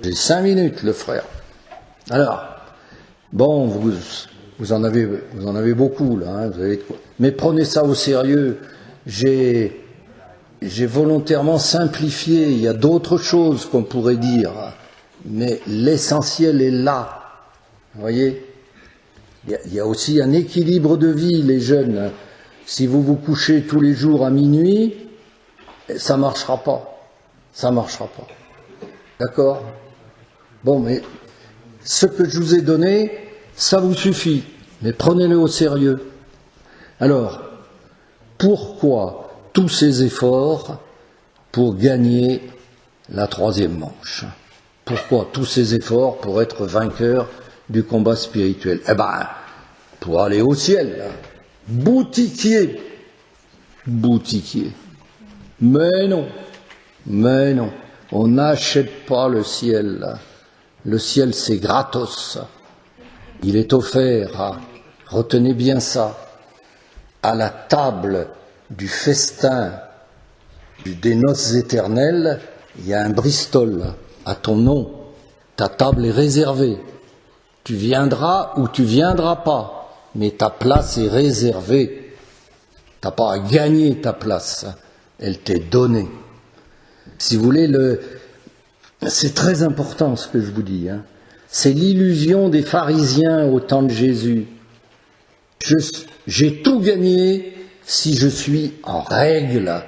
J'ai 5 minutes, le frère. Alors, bon, vous en avez beaucoup, là. Hein, mais prenez ça au sérieux. J'ai volontairement simplifié. Il y a d'autres choses qu'on pourrait dire. Mais l'essentiel est là. Vous voyez, il y a aussi un équilibre de vie, les jeunes. Si vous vous couchez tous les jours à minuit, ça marchera pas. Ça marchera pas. D'accord? Bon, mais ce que je vous ai donné, ça vous suffit. Mais prenez-le au sérieux. Alors, pourquoi tous ces efforts pour gagner la 3e manche? Pourquoi tous ces efforts pour être vainqueur du combat spirituel? Eh ben, pour aller au ciel, là. Boutiquier. Mais non, on n'achète pas le ciel, là. Le ciel, c'est gratos. Il est offert, retenez bien ça, à la table du festin des noces éternelles, il y a un Bristol à ton nom. Ta table est réservée. Tu viendras ou tu viendras pas, mais ta place est réservée. Tu n'as pas à gagner ta place, elle t'est donnée. Si vous voulez, c'est très important ce que je vous dis. Hein. C'est l'illusion des pharisiens au temps de Jésus. J'ai tout gagné si je suis en règle.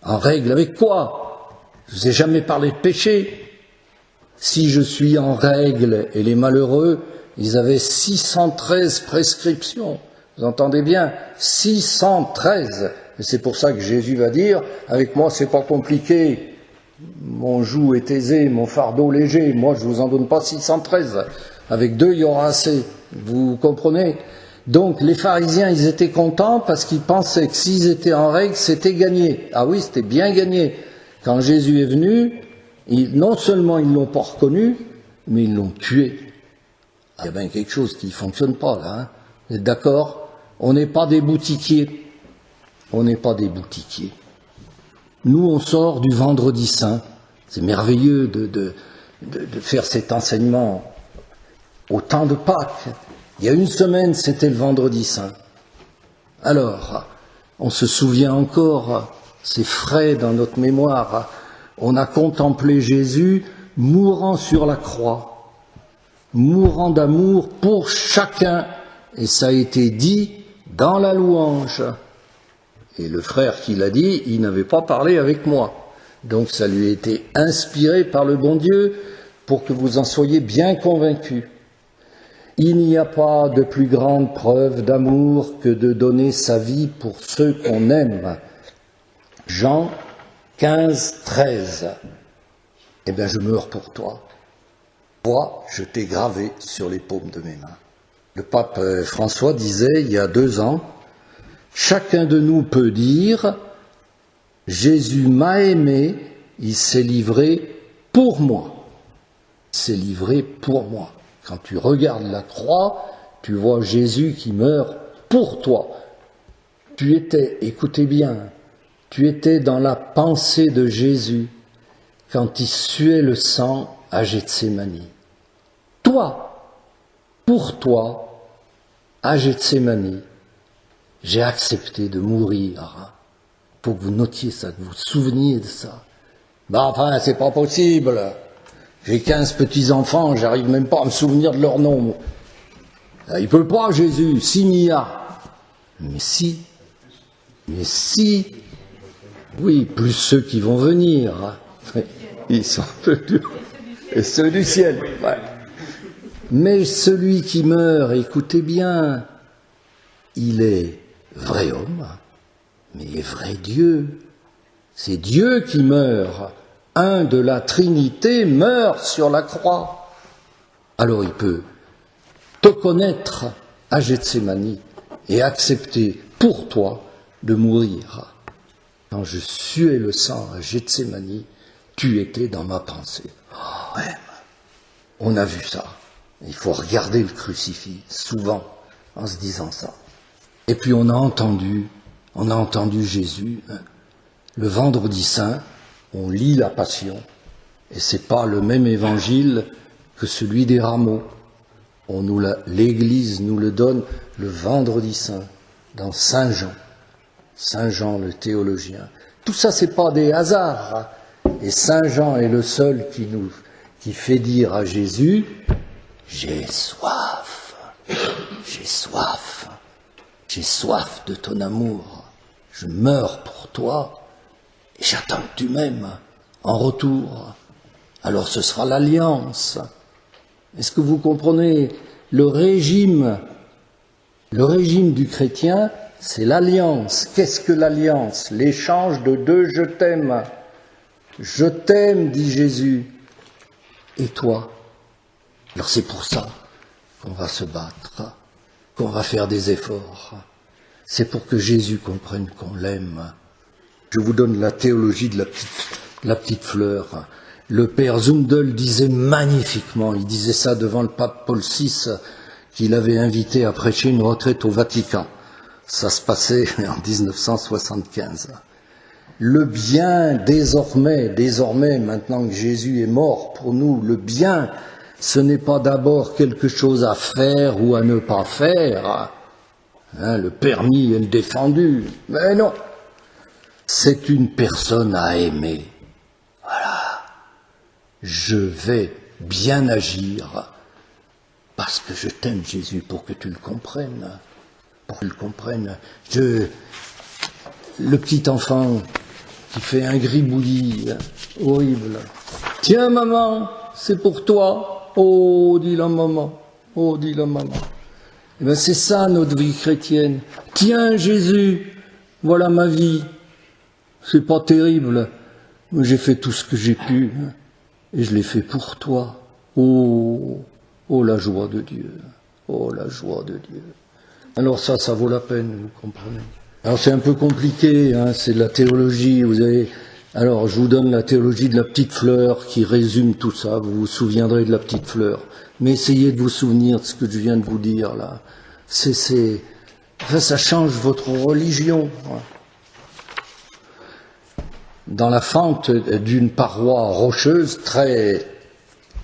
En règle avec quoi? Je ne vous ai jamais parlé de péché. Si je suis en règle, et les malheureux, ils avaient 613 prescriptions. Vous entendez bien? 613. Et c'est pour ça que Jésus va dire, avec moi c'est pas compliqué, mon joug est aisé, mon fardeau léger, moi je vous en donne pas 613. Avec 2, il y aura assez. Vous comprenez? Donc les pharisiens, ils étaient contents parce qu'ils pensaient que s'ils étaient en règle, c'était gagné. Ah oui, c'était bien gagné. Quand Jésus est venu, non seulement ils ne l'ont pas reconnu, mais ils l'ont tué. Il y a bien quelque chose qui ne fonctionne pas là. Hein. Vous êtes d'accord? On n'est pas des boutiquiers. On n'est pas des boutiquiers. Nous, on sort du Vendredi Saint. C'est merveilleux de faire cet enseignement au temps de Pâques. Il y a une semaine, c'était le Vendredi Saint. Alors, on se souvient encore, c'est frais dans notre mémoire, on a contemplé Jésus mourant sur la croix, mourant d'amour pour chacun, et ça a été dit dans la louange. Et le frère qui l'a dit, il n'avait pas parlé avec moi. Donc ça lui a été inspiré par le bon Dieu pour que vous en soyez bien convaincus. Il n'y a pas de plus grande preuve d'amour que de donner sa vie pour ceux qu'on aime. Jean 15, 13. Eh bien, je meurs pour toi. Toi, je t'ai gravé sur les paumes de mes mains. Le pape François disait, il y a 2 ans, chacun de nous peut dire, Jésus m'a aimé, il s'est livré pour moi. Il s'est livré pour moi. Quand tu regardes la croix, tu vois Jésus qui meurt pour toi. Tu étais, écoutez bien, tu étais dans la pensée de Jésus quand il suait le sang à Gethsémani. Toi, pour toi, à Gethsémani, j'ai accepté de mourir. Faut que vous notiez ça, que vous vous souveniez de ça. Ben enfin, c'est pas possible. J'ai 15 petits-enfants, j'arrive même pas à me souvenir de leur nom. Il peut pas, Jésus, s'il y a. Mais si, oui, plus ceux qui vont venir. Ils sont un peu durs. Et ceux du ciel, ouais. Mais celui qui meurt, écoutez bien, il est vrai homme, mais il est vrai Dieu. C'est Dieu qui meurt. Un de la Trinité meurt sur la croix. Alors il peut te connaître à Gethsémani et accepter pour toi de mourir. Quand je suais le sang à Gethsémani, tu étais dans ma pensée. Oh, ouais, on a vu ça. Il faut regarder le crucifix, souvent, en se disant ça. Et puis on a entendu Jésus, hein. Le Vendredi Saint, on lit la Passion, et c'est pas le même évangile que celui des rameaux. L'Église nous le donne le Vendredi Saint, dans Saint Jean. Saint Jean, le théologien. Tout ça, c'est pas des hasards. Et Saint Jean est le seul qui fait dire à Jésus, j'ai soif de ton amour, je meurs pour toi, et j'attends que tu m'aimes en retour. Alors ce sera l'alliance. Est-ce que vous comprenez? Le régime du chrétien, c'est l'alliance. Qu'est-ce que l'alliance? L'échange de 2 je t'aime. Je t'aime, dit Jésus. Et toi? Alors c'est pour ça qu'on va se battre, qu'on va faire des efforts. C'est pour que Jésus comprenne qu'on l'aime. Je vous donne la théologie de la petite fleur. Le père Zundel disait magnifiquement, il disait ça devant le pape Paul VI, qu'il avait invité à prêcher une retraite au Vatican. Ça se passait en 1975. Le bien désormais, maintenant que Jésus est mort pour nous, le bien, ce n'est pas d'abord quelque chose à faire ou à ne pas faire, hein, le permis et le défendu, mais non, c'est une personne à aimer. Voilà, je vais bien agir parce que je t'aime, Jésus, pour que tu le comprennes, le petit enfant qui fait un gribouillis horrible. Tiens, maman, c'est pour toi. Oh, dit la maman. Oh, dit la maman. Eh bien, c'est ça notre vie chrétienne. Tiens, Jésus, voilà ma vie. C'est pas terrible. Mais j'ai fait tout ce que j'ai pu. Et je l'ai fait pour toi. Oh, oh, la joie de Dieu. Oh, la joie de Dieu. Alors ça vaut la peine, vous comprenez. Alors c'est un peu compliqué, hein, c'est de la théologie, vous avez Alors, je vous donne la théologie de la petite fleur qui résume tout ça. Vous vous souviendrez de la petite fleur. Mais essayez de vous souvenir de ce que je viens de vous dire là. Ça change votre religion. Dans la fente d'une paroi rocheuse très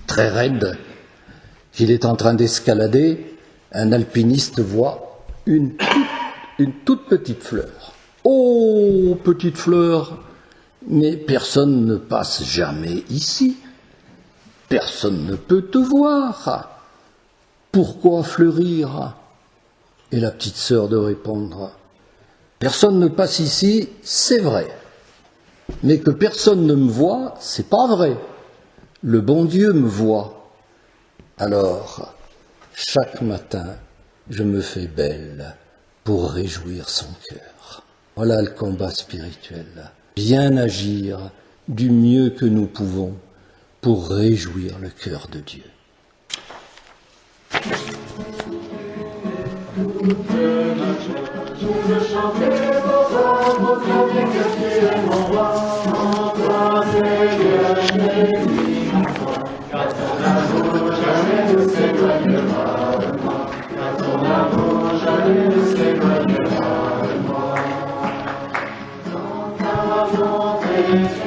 raide qu'il est en train d'escalader, un alpiniste voit une toute petite fleur. Oh, petite fleur! Mais personne ne passe jamais ici. Personne ne peut te voir. Pourquoi fleurir? Et la petite sœur de répondre, personne ne passe ici, c'est vrai. Mais que personne ne me voit, c'est pas vrai. Le bon Dieu me voit. Alors, chaque matin, je me fais belle pour réjouir son cœur. Voilà le combat spirituel. Bien agir du mieux que nous pouvons pour réjouir le cœur de Dieu. Thank you.